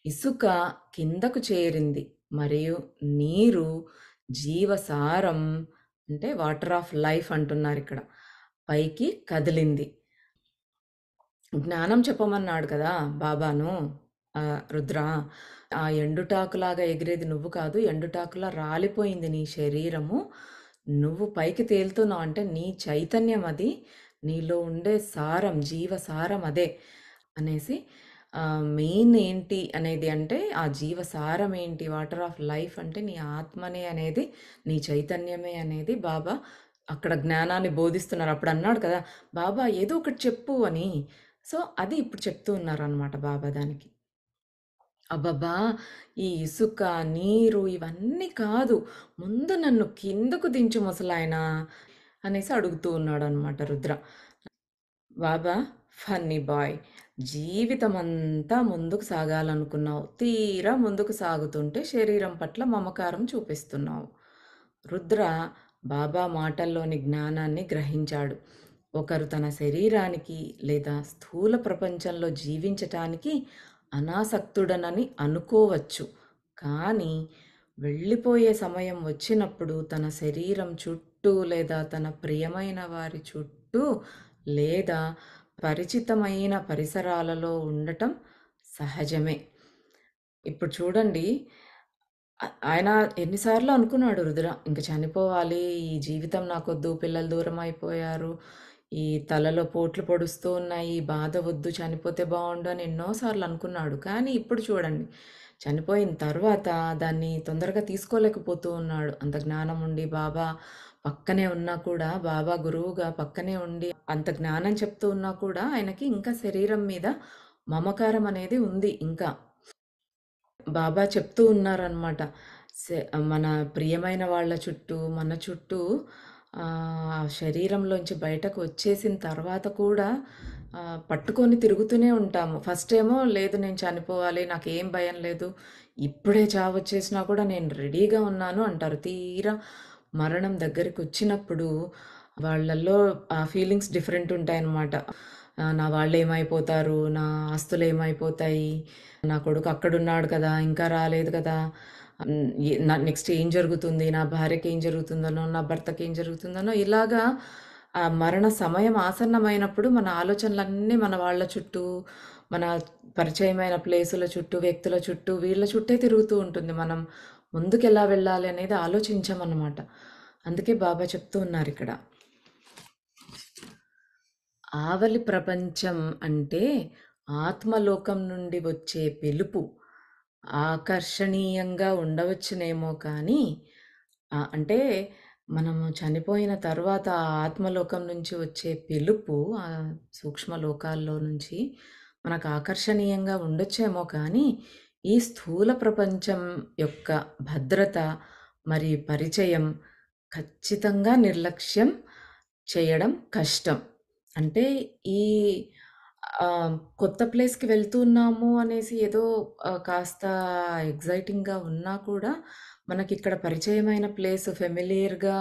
ఇసుక కిందకు చేరింది. మరియు నీరు జీవసారం అంటే వాటర్ ఆఫ్ లైఫ్ అంటున్నారిక్కడ. పైకి కదిలింది. జ్ఞానం చెప్పమన్నాడు కదా బాబాను రుద్ర. ఆ ఎండుటాకులాగా ఎగిరేది నువ్వు కాదు. ఎండుటాకులా రాలిపోయింది నీ శరీరము. నువ్వు పైకి తేలుతున్నావు అంటే నీ చైతన్యం అది. నీలో ఉండే సారం, జీవసారం అదే అనేసి మెయిన్ ఏంటి అనేది అంటే ఆ జీవసారం ఏంటి? వాటర్ ఆఫ్ లైఫ్ అంటే నీ ఆత్మనే అనేది, నీ చైతన్యమే అనేది బాబా అక్కడ జ్ఞానాన్ని బోధిస్తున్నారు. అప్పుడు అన్నాడు కదా! బాబా ఏదో ఒకటి చెప్పు అని. సో, అది ఇప్పుడు చెప్తూ ఉన్నారనమాట బాబా దానికి. అబ్బబ్బా! ఈ ఇసుక, నీరు ఇవన్నీ కాదు. ముందు నన్ను కిందకు దించు ముసలాయనా అనేసి అడుగుతూ ఉన్నాడనమాట రుద్ర. బాబా ఫన్నీ బాయ్. జీవితమంతా ముందుకు సాగాలనుకున్నావు. తీరా ముందుకు సాగుతుంటే శరీరం పట్ల మమకారం చూపిస్తున్నావు. రుద్ర బాబా మాటల్లోని జ్ఞానాన్ని గ్రహించాడు. ఒకరు తన శరీరానికి లేదా స్థూల ప్రపంచంలో జీవించటానికి అనాసక్తుడనని అనుకోవచ్చు. కానీ వెళ్ళిపోయే సమయం వచ్చినప్పుడు తన శరీరం చుట్టూ లేదా తన ప్రియమైన వారి చుట్టూ లేదా పరిచితమైన పరిసరాలలో ఉండటం సహజమే. ఇప్పుడు చూడండి ఆయన ఎన్ని సార్లు అనుకున్నాడు రుద్ర. ఇంక చనిపోవాలి. ఈ జీవితం నాకొద్దు. పిల్లలు దూరమైపోయారు. ఈ తలలో పోట్లు పొడుస్తూ ఉన్నాయి. ఈ బాధ వద్దు. చనిపోతే బావుండు అని ఎన్నో సార్లు అనుకున్నాడు. కానీ ఇప్పుడు చూడండి. చనిపోయిన తర్వాత దాన్ని తొందరగా తీసుకోలేకపోతూ ఉన్నాడు. అంత జ్ఞానం ఉండి బాబా పక్కనే ఉన్నా కూడా బాబా గురువుగా పక్కనే ఉండి అంత జ్ఞానం చెప్తూ ఉన్నా కూడా ఆయనకి ఇంకా శరీరం మీద మమకారం అనేది ఉంది ఇంకా. బాబా చెప్తూ ఉన్నారనమాట. మన ప్రియమైన వాళ్ళ చుట్టూ, మన చుట్టూ శరీరంలోంచి బయటకు వచ్చేసిన తర్వాత కూడా పట్టుకొని తిరుగుతూనే ఉంటాము. ఫస్టేమో లేదు నేను చనిపోవాలి, నాకేం భయం లేదు, ఇప్పుడే చావొచ్చేసినా కూడా నేను రెడీగా ఉన్నాను అంటారు. తీరా మరణం దగ్గరికొచ్చినప్పుడు వాళ్ళల్లో ఆ ఫీలింగ్స్ డిఫరెంట్ ఉంటాయన్నమాట. నా వాళ్ళేమైపోతారు? నా ఆస్తులేమైపోతాయి? నా కొడుకు అక్కడున్నాడు కదా! ఇంకా రాలేదు కదా! నెక్స్ట్ ఏం జరుగుతుంది? నా భార్యకేం జరుగుతుందనో, నా భర్తకేం జరుగుతుందనో ఇలాగా మరణ సమయం ఆసన్నమైనప్పుడు మన ఆలోచనలన్నీ మన వాళ్ళ చుట్టూ, మన పరిచయమైన ప్లేసుల చుట్టూ, వ్యక్తుల చుట్టూ, వీళ్ళ చుట్టే తిరుగుతూ ఉంటుంది. మనం ముందుకెలా వెళ్ళాలి అనేది ఆలోచించమనమాట. అందుకే బాబా చెప్తూ ఉన్నారిక్కడ. ఆవలి ప్రపంచం అంటే ఆత్మలోకం నుండి వచ్చే పిలుపు. ఆకర్షణీయంగా ఉండవచ్చునేమో కానీ అంటే మనము చనిపోయిన తర్వాత ఆ ఆత్మలోకం నుంచి వచ్చే పిలుపు ఆ సూక్ష్మ లోకాల్లో నుంచి మనకు ఆకర్షణీయంగా ఉండొచ్చేమో కానీ ఈ స్థూల ప్రపంచం యొక్క భద్రత మరియు పరిచయం ఖచ్చితంగా నిర్లక్ష్యం చేయడం కష్టం. అంటే ఈ కొత్త ప్లేస్‌కి వెళ్తున్నాము అనేసి ఏదో కాస్త ఎక్సైటింగ్‌గా ఉన్నా కూడా, మనకిక్కడ పరిచయమైన ప్లేస్ ఫెమిలియర్‌గా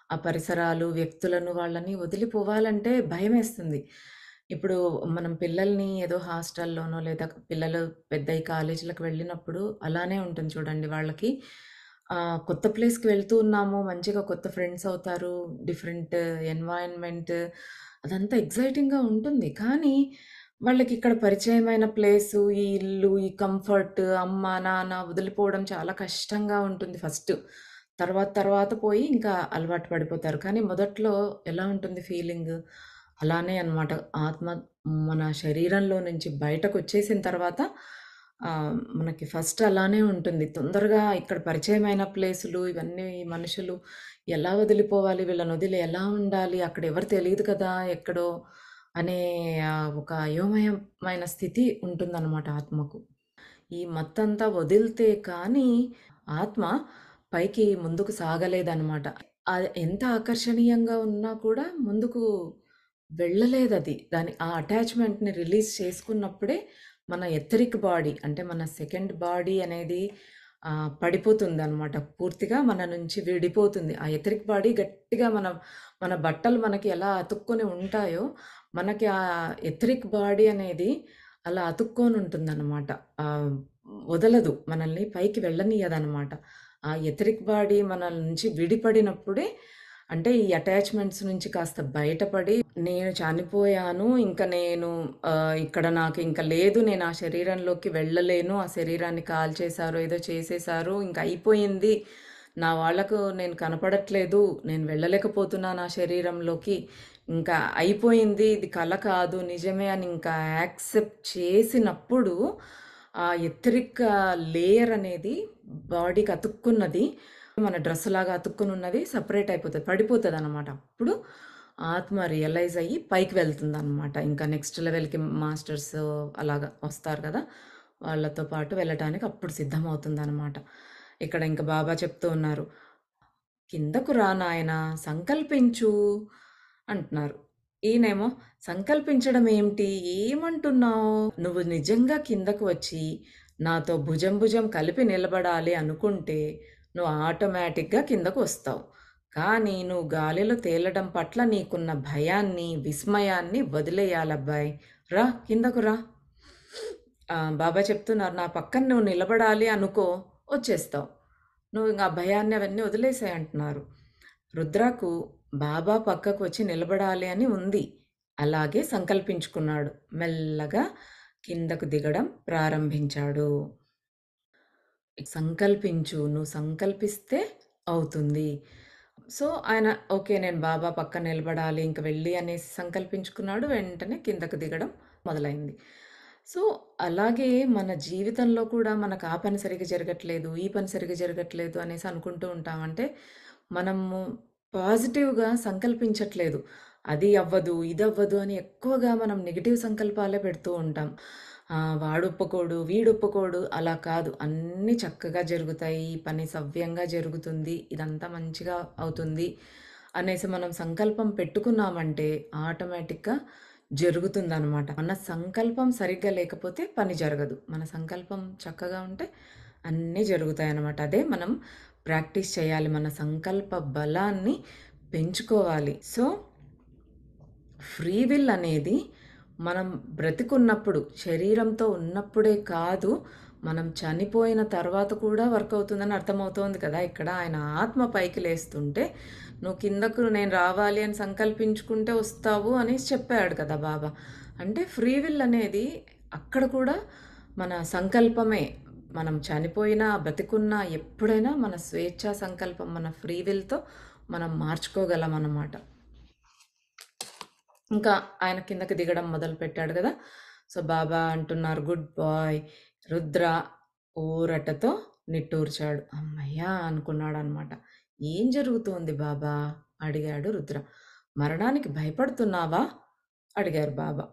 ఆ పరిసరాలు, వ్యక్తులను వాళ్ళని వదిలిపోవాలంటే భయమేస్తుంది. ఇప్పుడు మనం పిల్లల్ని ఏదో హాస్టల్‌లోనో లేదా పిల్లలు పెద్దయి కాలేజీలకు వెళ్ళినప్పుడు అలానే ఉంటుంది చూడండి వాళ్ళకి. కొత్త ప్లేస్‌కి వెళ్తూ ఉన్నాము, మంచిగా కొత్త ఫ్రెండ్స్ అవుతారు, డిఫరెంట్ ఎన్వైర్న్‌మెంట్ అదంతా ఎక్సైటింగ్‌గా ఉంటుంది. కానీ వాళ్ళకిక్కడ పరిచయమైన ప్లేసు, ఈ ఇల్లు, ఈ కంఫర్ట్, అమ్మ, నాన్న వదిలిపోవడం చాలా కష్టంగా ఉంటుంది ఫస్టు. తర్వాత తర్వాత పోయి ఇంకా అలవాటు పడిపోతారు. కానీ మొదట్లో ఎలా ఉంటుంది ఫీలింగు? అలానే అన్నమాట. ఆత్మ మన శరీరంలో నుంచి బయటకొచ్చేసిన తర్వాత మనకి ఫస్ట్ అలానే ఉంటుంది. తొందరగా ఇక్కడ పరిచయమైన ప్లేసులు, ఇవన్నీ మనుషులు ఎలా వదిలిపోవాలి? వీళ్ళనొదిలి ఎలా ఉండాలి? అక్కడెవరు తెలీదు కదా! ఎక్కడో అనే ఒక అయోమయమైన స్థితి ఉంటుందన్నమాట ఆత్మకు. ఈ మత్తంతా వదిలితే కానీ ఆత్మ పైకి ముందుకు సాగలేదనమాట. అది ఎంత ఆకర్షణీయంగా ఉన్నా కూడా ముందుకు వెళ్ళలేదది. ఆ అటాచ్‌మెంట్‌ని రిలీజ్ చేసుకున్నప్పుడే మన ఎథరిక్ బాడీ అంటే మన సెకండ్ బాడీ అనేది పడిపోతుందనమాట. పూర్తిగా మన నుంచి విడిపోతుంది. ఆ ఎథరిక్ బాడీ గట్టిగా మన బట్టలు మనకి ఎలా అతుక్కొని ఉంటాయో, మనకి ఆ ఎథరిక్ బాడీ అనేది అలా అతుక్కొనుంటుందనమాట. వదలదు. మనల్ని పైకి వెళ్ళనీయదనమాట. ఆ ఎథరిక్ బాడీ మన నుంచి విడిపడినప్పుడే అంటే ఈ అటాచ్‌మెంట్స్ నుంచి కాస్త బయటపడి, నేను చనిపోయాను. ఇంక నేను ఇక్కడ నాకింక లేదు. నేను ఆ శరీరంలోకి వెళ్ళలేను. ఆ శరీరాన్ని కాల్చేశారు, ఏదో చేసేశారు. ఇంక అయిపోయింది. నా వాళ్ళకు నేను కనపడట్లేదు. నేను వెళ్ళలేకపోతున్నాను ఆ శరీరంలోకి. ఇంకా అయిపోయింది. ఇది కల కాదు, నిజమే అని ఇంకా యాక్సెప్ట్ చేసినప్పుడు, ఆ ఎథరిక్ లేయర్ అనేది బాడీకి అతుక్కున్నది. మన డ్రెస్‌లాగా అతుక్కునున్నది సెపరేట్ అయిపోతది. పడిపోతదనమాట. అప్పుడు ఆత్మ రియలైజ్ అయ్యి పైకి వెళ్తుందనమాట. ఇంకా నెక్స్ట్ లెవెల్‌కి మాస్టర్స్ అలాగా వస్తారు కదా! వాళ్ళతో పాటు వెళ్ళటానికి అప్పుడు సిద్ధమవుతుందనమాట. ఇక్కడ ఇంక బాబా చెప్తూ ఉన్నారు. "కిందకు రా నాయనా సంకల్పించు" అంటున్నారు. ఈయనేమో సంకల్పించడం ఏమిటి? ఏమంటున్నావు? నువ్వు నిజంగా కిందకు వచ్చి నాతో భుజం భుజం కలిపి నిలబడాలి అనుకుంటే నువ్వు ఆటోమేటిక్‌గా కిందకు వస్తావు. కానీ నువ్వు గాలిలో తేలడం పట్ల నీకున్న భయాన్ని, విస్మయాన్ని వదిలేయాలబ్బాయ్. రా కిందకు రా. బాబా చెప్తున్నారు, నా పక్కన నువ్వు నిలబడాలి అనుకో వచ్చేస్తావు. నువ్వు ఇంక ఆ భయాన్ని అవన్నీ వదిలేసేయి అంటున్నారు. రుద్రకు బాబా పక్కకు వచ్చి నిలబడాలి అని ఉంది. అలాగే సంకల్పించుకున్నాడు. మెల్లగా కిందకు దిగడం ప్రారంభించాడు. సంకల్పించు. నువ్వు సంకల్పిస్తే అవుతుంది. సో, ఆయన ఓకే. నేను బాబా పక్కన నిలబడాలి ఇంక వెళ్ళి అనేసి సంకల్పించుకున్నాడు. వెంటనే కిందకు దిగడం మొదలైంది. సో, అలాగే మన జీవితంలో కూడా మనకు ఆ పని సరిగ్గా జరగట్లేదు, ఈ పని సరిగ్గా జరగట్లేదు అనేసి అనుకుంటూ ఉంటాం. అంటే మనము పాజిటివ్‌గా సంకల్పించట్లేదు. అది అవ్వదు, ఇదవ్వదు అని ఎక్కువగా మనం నెగెటివ్ సంకల్పాలే పెడుతూ ఉంటాం. వాడొప్పుకోడు, వీడొప్పుకోడు అలా కాదు. అన్నీ చక్కగా జరుగుతాయి. ఈ పని సవ్యంగా జరుగుతుంది. ఇదంతా మంచిగా అవుతుంది అనేసి మనం సంకల్పం పెట్టుకున్నామంటే ఆటోమేటిక్‌గా జరుగుతుందనమాట. మన సంకల్పం సరిగ్గా లేకపోతే పని జరగదు. మన సంకల్పం చక్కగా ఉంటే అన్నీ జరుగుతాయనమాట. అదే మనం ప్రాక్టీస్ చేయాలి. మన సంకల్ప బలాన్ని పెంచుకోవాలి. సో, ఫ్రీ విల్ అనేది మనం బ్రతికున్నప్పుడు, శరీరంతో ఉన్నప్పుడే కాదు, మనం చనిపోయిన తర్వాత కూడా వర్క్ అవుతుందని అర్థమవుతోంది కదా! ఇక్కడ ఆయన ఆత్మ పైకి లేస్తుంటే, నువ్వు కిందకు నేను రావాలి అని సంకల్పించుకుంటే వస్తావు అనేసి చెప్పాడు కదా బాబా. అంటే ఫ్రీ విల్ అనేది అక్కడ కూడా మన సంకల్పమే. మనం చనిపోయినా, బతికున్నా ఎప్పుడైనా మన స్వేచ్ఛా సంకల్పం, మన ఫ్రీ విల్‌తో మనం మార్చుకోగలమనమాట. ఇంకా ఆయన కిందకి దిగడం మొదలుపెట్టాడు గదా! సో, బాబా అంటున్నారు, "గుడ్ బాయ్." రుద్ర ఊరటతో నిట్టూర్చాడు. హమ్మయ్య! అనుకున్నాడనమాట. "ఏం జరుగుతోంది బాబా?" అడిగాడు రుద్ర. "మరణానికి భయపడుతున్నావా?" అడిగారు బాబా.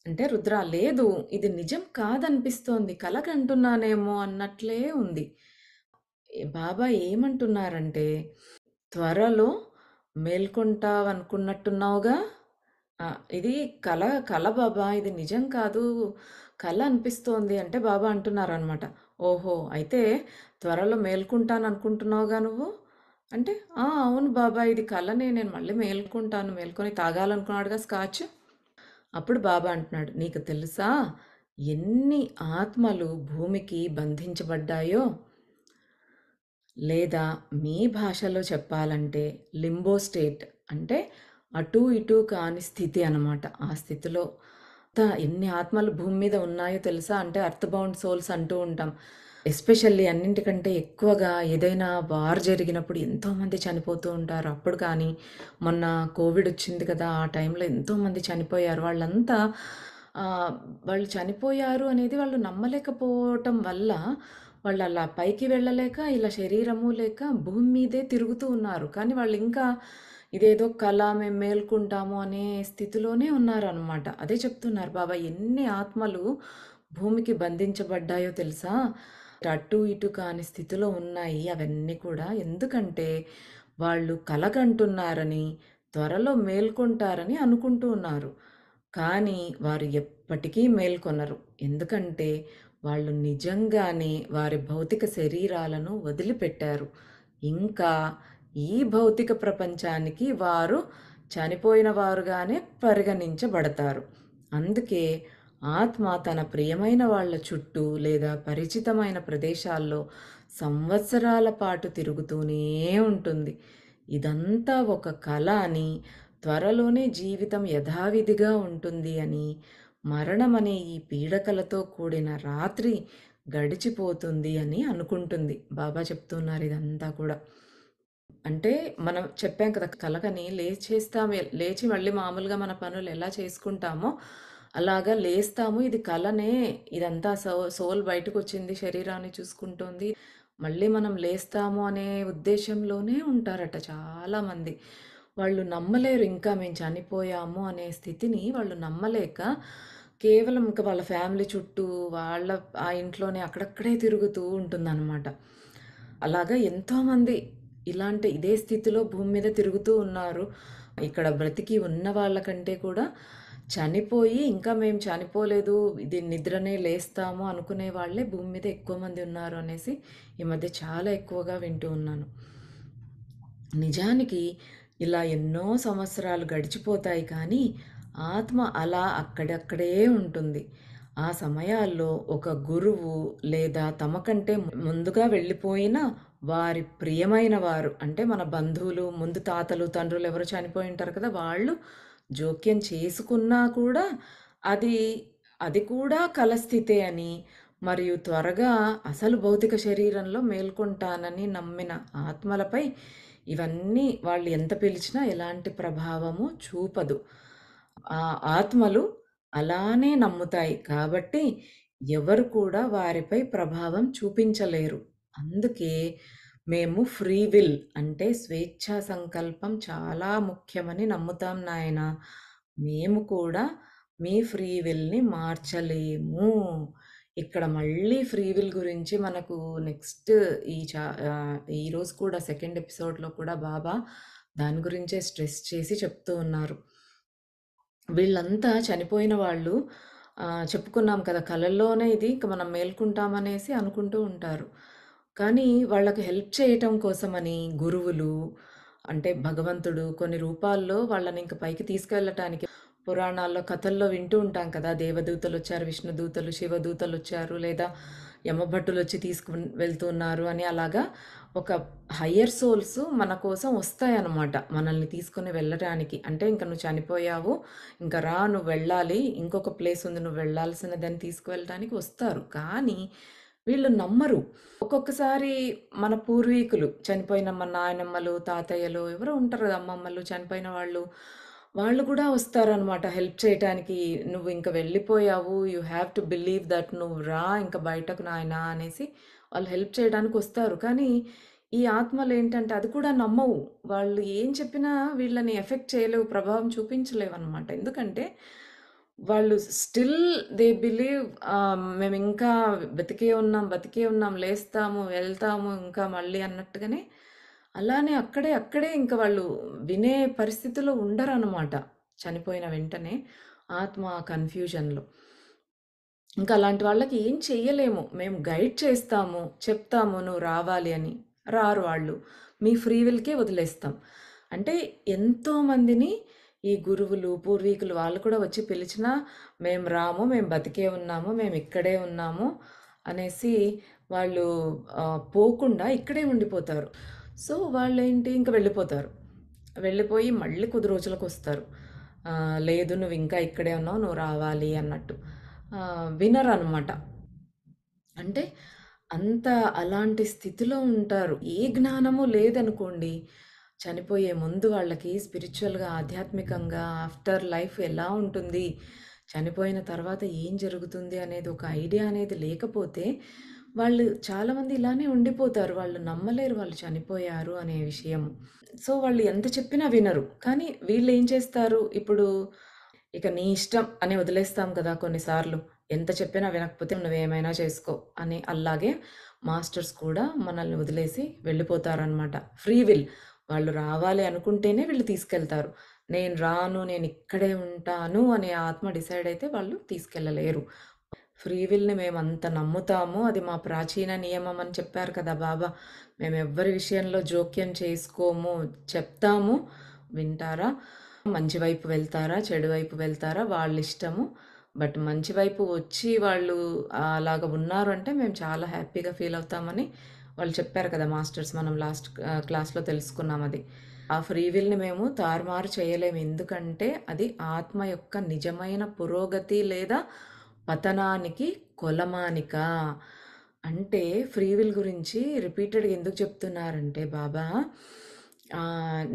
అంటే రుద్ర, "లేదు, ఇది నిజం కాదనిపిస్తోంది. కల కంటున్నానేమో అన్నట్లే ఉంది." బాబా ఏమంటున్నారంటే, "త్వరలో మేల్కొంటావనుకున్నట్టున్నావుగా? ఇది కల కల బాబా, ఇది నిజం కాదు. కల అనిపిస్తోంది" అంటే బాబా అంటున్నారనమాట. "ఓహో! అయితే త్వరలో మేల్కుంటాననుకుంటున్నావుగా నువ్వు?" అంటే, అవును బాబా, ఇది కలనే. నేను మళ్ళీ మేల్కుంటాను. మేల్కొని తాగాలనుకున్నాడుగా స్కాచ్." అప్పుడు బాబా అంటున్నాడు, "నీకు తెలుసా ఎన్ని ఆత్మలు భూమికి బంధించబడ్డాయో? లేదా మీ భాషలో చెప్పాలంటే లింబో స్టేట్ అంటే అటు ఇటు కాని స్థితి అనమాట. ఆ స్థితిలో ఎన్ని ఆత్మలు భూమి మీద ఉన్నాయో తెలుసా? అంటే ఎర్త్ బౌండ్ సోల్స్ అంటూ ఉంటాం. ఎస్పెషల్లీ అన్నింటికంటే ఎక్కువగా ఏదైనా వార్ జరిగినప్పుడు ఎంతోమంది చనిపోతూ ఉంటారు. అప్పుడు కానీ మొన్న కోవిడ్ వచ్చింది కదా! ఆ టైంలో ఎంతోమంది చనిపోయారు. వాళ్ళంతా ఆహ్, వాళ్ళు చనిపోయారు అనేది వాళ్ళు నమ్మలేకపోవటం వల్ల వాళ్ళు అలా పైకి వెళ్ళలేక, ఇలా శరీరము లేక భూమి మీదే తిరుగుతూ ఉన్నారు. కానీ వాళ్ళింకా ఇదేదో కల, మేము మేల్కుంటాము అనే స్థితిలోనే ఉన్నారనమాట. అదే చెప్తున్నారు బాబా, ఎన్ని ఆత్మలు భూమికి బంధించబడ్డాయో తెలుసా? అటు ఇటు కాని స్థితిలో ఉన్నాయి అవన్నీ కూడా. ఎందుకంటే వాళ్ళు కలగంటున్నారని, త్వరలో మేల్కొంటారని అనుకుంటూ ఉన్నారు. కానీ వారు ఎప్పటికీ మేల్కొనరు. ఎందుకంటే వాళ్ళు నిజంగానే వారి భౌతిక శరీరాలను వదిలిపెట్టారు. ఇంకా ఈ భౌతిక ప్రపంచానికి వారు చనిపోయిన వారుగానే పరిగణించబడతారు. అందుకే ఆత్మ తన ప్రియమైన వాళ్ళ చుట్టూ లేదా పరిచితమైన ప్రదేశాల్లో సంవత్సరాల పాటు తిరుగుతూనే ఉంటుంది. ఇదంతా ఒక కల అని, త్వరలోనే జీవితం యథావిధిగా ఉంటుంది అని, మరణమనే ఈ పీడకలతో కూడిన రాత్రి గడిచిపోతుంది అని అనుకుంటుంది. బాబా చెప్తున్నారు ఇదంతా కూడా. అంటే మనం చెప్పాం కదా! కలగని లేచి మళ్ళీ మామూలుగా మన పనులు ఎలా చేసుకుంటామో, అలాగా లేస్తాము. ఇది కలనే. ఇదంతా సోల్ బయటకొచ్చింది. శరీరాన్ని చూసుకుంటోంది. మళ్ళీ మనం లేస్తాము అనే ఉద్దేశంలోనే ఉంటారట చాలామంది. వాళ్ళు నమ్మలేరు, ఇంకా మేము చనిపోయాము అనే స్థితిని వాళ్ళు నమ్మలేక, కేవలం ఇంక వాళ్ళ ఫ్యామిలీ చుట్టూ, వాళ్ళ ఆ ఇంట్లోనే అక్కడక్కడే తిరుగుతూ ఉంటుందనమాట. అలాగా ఎంతోమంది ఇదే స్థితిలో భూమి మీద తిరుగుతూ ఉన్నారు. ఇక్కడ బ్రతికి ఉన్న వాళ్ళకంటే కూడా చనిపోయి, ఇంకా మేము చనిపోలేదు, ఇది నిద్రనే లేస్తాము అనుకునే వాళ్ళే భూమి మీద ఎక్కువ మంది ఉన్నారు అనేసి ఈ మధ్య చాలా ఎక్కువగా వింటూ ఉన్నాను. నిజానికి ఇలా ఎన్నో సంవత్సరాలు గడిచిపోతాయి కానీ, ఆత్మ అలా అక్కడక్కడే ఉంటుంది. ఆ సమయాల్లో ఒక గురువు లేదా తమ కంటే ముందుగా వెళ్ళిపోయిన వారి ప్రియమైన వారు అంటే మన బంధువులు, ముందు తాతలు, తండ్రులు ఎవరో చనిపోయి ఉంటారు కదా! వాళ్ళు జోక్యం చేసుకున్నా కూడా అది అది కూడా కలస్థితే అని, మరియు త్వరగా అసలు భౌతిక శరీరంలో మేల్కొంటానని నమ్మిన ఆత్మలపై ఇవన్నీ వాళ్ళు ఎంత పిలిచినా ఎలాంటి ప్రభావము చూపదు. ఆ ఆత్మలు అలానే నమ్ముతాయి కాబట్టి ఎవరు కూడా వారిపై ప్రభావం చూపించలేరు. అందుకే మేము ఫ్రీ విల్ అంటే స్వేచ్ఛా సంకల్పం చాలా ముఖ్యమని నమ్ముతాం నాయనా. మేము కూడా మీ ఫ్రీ విల్‌ని మార్చలేము. ఇక్కడ మళ్ళీ ఫ్రీ విల్ గురించి మనకు నెక్స్ట్ ఈరోజు కూడా సెకండ్ ఎపిసోడ్‌లో కూడా బాబా దాని గురించే స్ట్రెస్ చేసి చెప్తూ ఉన్నారు. వీళ్ళంతా చనిపోయిన వాళ్ళు చెప్పుకున్నాం కదా! కలల్లోనే ఇది ఇంక మనం మేల్కుంటామనేసి అనుకుంటూ ఉంటారు. కానీ వాళ్ళకి హెల్ప్ చేయటం కోసమని గురువులు అంటే భగవంతుడు కొన్ని రూపాల్లో వాళ్ళని ఇంక పైకి తీసుకెళ్ళటానికి పురాణాల్లో, కథల్లో వింటూ ఉంటాం కదా! దేవదూతలొచ్చారు, విష్ణుదూతలు, శివదూతలొచ్చారు లేదా యమభట్టులొచ్చి వెళ్తున్నారు అని అలాగా ఒక హయ్యర్ సోల్స్ మన కోసం వస్తాయన్నమాట. మనల్ని తీసుకొని వెళ్ళటానికి. అంటే ఇంక నువ్వు చనిపోయావు. ఇంక రా నువ్వు వెళ్ళాలి. ఇంకొక ప్లేస్ ఉంది నువ్వు వెళ్ళాల్సినదని తీసుకువెళ్ళటానికి వస్తారు. కానీ వీళ్ళు నమ్మరు. ఒక్కొక్కసారి మన పూర్వీకులు చనిపోయిన మన నాయనమ్మలు, తాతయ్యలు ఎవరో ఉంటారు కదా! అమ్మమ్మలు చనిపోయిన వాళ్ళు. వాళ్ళు కూడా వస్తారనమాట హెల్ప్ చేయటానికి. "నువ్వు ఇంక వెళ్ళిపోయావు. You have to believe that నువ్వు రా ఇంక బయటకు నాయనా" అనేసి వాళ్ళు హెల్ప్ చేయడానికొస్తారు. కానీ ఈ ఆత్మలేంటంటే అది కూడా నమ్మవు. వాళ్ళు ఏం చెప్పినా వీళ్ళని ఎఫెక్ట్ చేయలేవు, ప్రభావం చూపించలేవనమాట. ఎందుకంటే వాళ్ళు స్టిల్ దే బిలీవ్ మేమింకా బతికే ఉన్నాం, లేస్తాము, వెళ్తాము ఇంకా మళ్ళీ అన్నట్టుగానే అలానే అక్కడే ఇంక వాళ్ళు వినే పరిస్థితిలో ఉండరనమాట. చనిపోయిన వెంటనే ఆత్మ కన్‌ఫ్యూజన్‌లో. ఇంకా అలాంటి వాళ్ళకి ఏం చెయ్యలేము. మేము గైడ్ చేస్తాము, చెప్తాము నువ్వు రావాలి అని. రారు వాళ్ళు. మీ ఫ్రీ విల్‌కే వదిలేస్తాం. అంటే ఎంతోమందిని ఈ గురువులు, పూర్వీకులు వాళ్ళు కూడా వచ్చి పిలిచినా మేము రాము, మేము బతికే ఉన్నాము, మేము ఇక్కడే ఉన్నాము అనేసి వాళ్ళు పోకుండా ఇక్కడే ఉండిపోతారు. సో, వాళ్ళేంటి ఇంక వెళ్ళిపోతారు. వెళ్ళిపోయి మళ్ళీ కొద్ది రోజులకొస్తారు. లేదు నువ్వింకా ఇక్కడే ఉన్నావు, నువ్వు రావాలి అన్నట్టు. వినరనమాట. అంటే అంత అలాంటి స్థితిలో ఉంటారు. ఏ జ్ఞానము లేదనుకోండి, చనిపోయే ముందు వాళ్ళకి స్పిరిచ్యువల్‌గా, ఆధ్యాత్మికంగా ఆఫ్టర్ లైఫ్ ఎలా ఉంటుంది, చనిపోయిన తర్వాత ఏం జరుగుతుంది అనేది ఒక ఐడియా అనేది లేకపోతే, వాళ్ళు చాలామంది ఇలానే ఉండిపోతారు. వాళ్ళు నమ్మలేరు వాళ్ళు చనిపోయారు అనే విషయం. సో, వాళ్ళు ఎంత చెప్పినా వినరు. కానీ వీళ్ళేం చేస్తారు, ఇప్పుడు ఇక నీ ఇష్టం అని వదిలేస్తాం కదా కొన్నిసార్లు. ఎంత చెప్పినా వినకపోతే నువ్వేమైనా చేసుకో అని. అలాగే మాస్టర్స్ కూడా మనల్ని వదిలేసి వెళ్ళిపోతారనమాట. Free will. వాళ్ళు రావాలి అనుకుంటేనే వీళ్ళు తీసుకెళ్తారు. నేను రాను, నేనిక్కడే ఉంటాను అనే ఆత్మ డిసైడ్ అయితే వాళ్ళు తీసుకెళ్ళలేరు. ఫ్రీ విల్‌ని మేమంత నమ్ముతాము. అది మా ప్రాచీన నియమం అని చెప్పారు కదా బాబా! మేమెవ్వరి విషయంలో జోక్యం చేసుకోము. చెప్తాము. వింటారా? మంచి వైపు వెళ్తారా? చెడు వైపు వెళ్తారా? వాళ్ళిష్టము. బట్ మంచి వైపు వచ్చి వాళ్ళు అలాగ ఉన్నారు అంటే మేము చాలా హ్యాపీగా ఫీల్ అవుతామని వాళ్ళు చెప్పారు కదా మాస్టర్స్. మనం లాస్ట్ క్లాస్‌లో తెలుసుకున్నామది. ఆ ఫ్రీ విల్‌ని మేము తారుమారు చేయలేము. ఎందుకంటే అది ఆత్మ యొక్క నిజమైన పురోగతి లేదా పతనానికి కొలమానిక. అంటే ఫ్రీ విల్ గురించి రిపీటెడ్‌గా ఎందుకు చెప్తున్నారంటే బాబా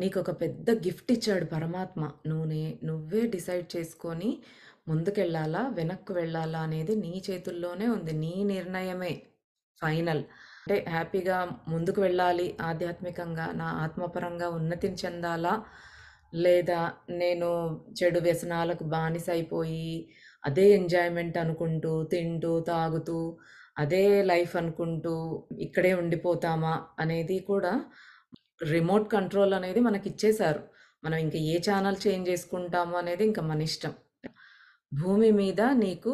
నీకొక పెద్ద గిఫ్ట్ ఇచ్చాడు పరమాత్మ. నువ్వే డిసైడ్ చేసుకొని ముందుకెళ్ళాలా? వెనక్కు వెళ్ళాలా? అనేది నీ చేతుల్లోనే ఉంది. నీ నిర్ణయమే ఫైనల్. అంటే హ్యాపీగా ముందుకు వెళ్ళాలి ఆధ్యాత్మికంగా, నా ఆత్మపరంగా ఉన్నతిని చెందాలా? లేదా నేను చెడు వ్యసనాలకు బానిసైపోయి, అదే ఎంజాయ్‌మెంట్ అనుకుంటూ, తింటూ, తాగుతూ, అదే లైఫ్ అనుకుంటూ ఇక్కడే ఉండిపోతామా? అనేది కూడా రిమోట్ కంట్రోల్ అనేది మనకిచ్చేశారు. మనం ఇంక ఏ ఛానెల్ చేంజ్ చేసుకుంటాము అనేది ఇంక మనిష్టం. భూమి మీద నీకు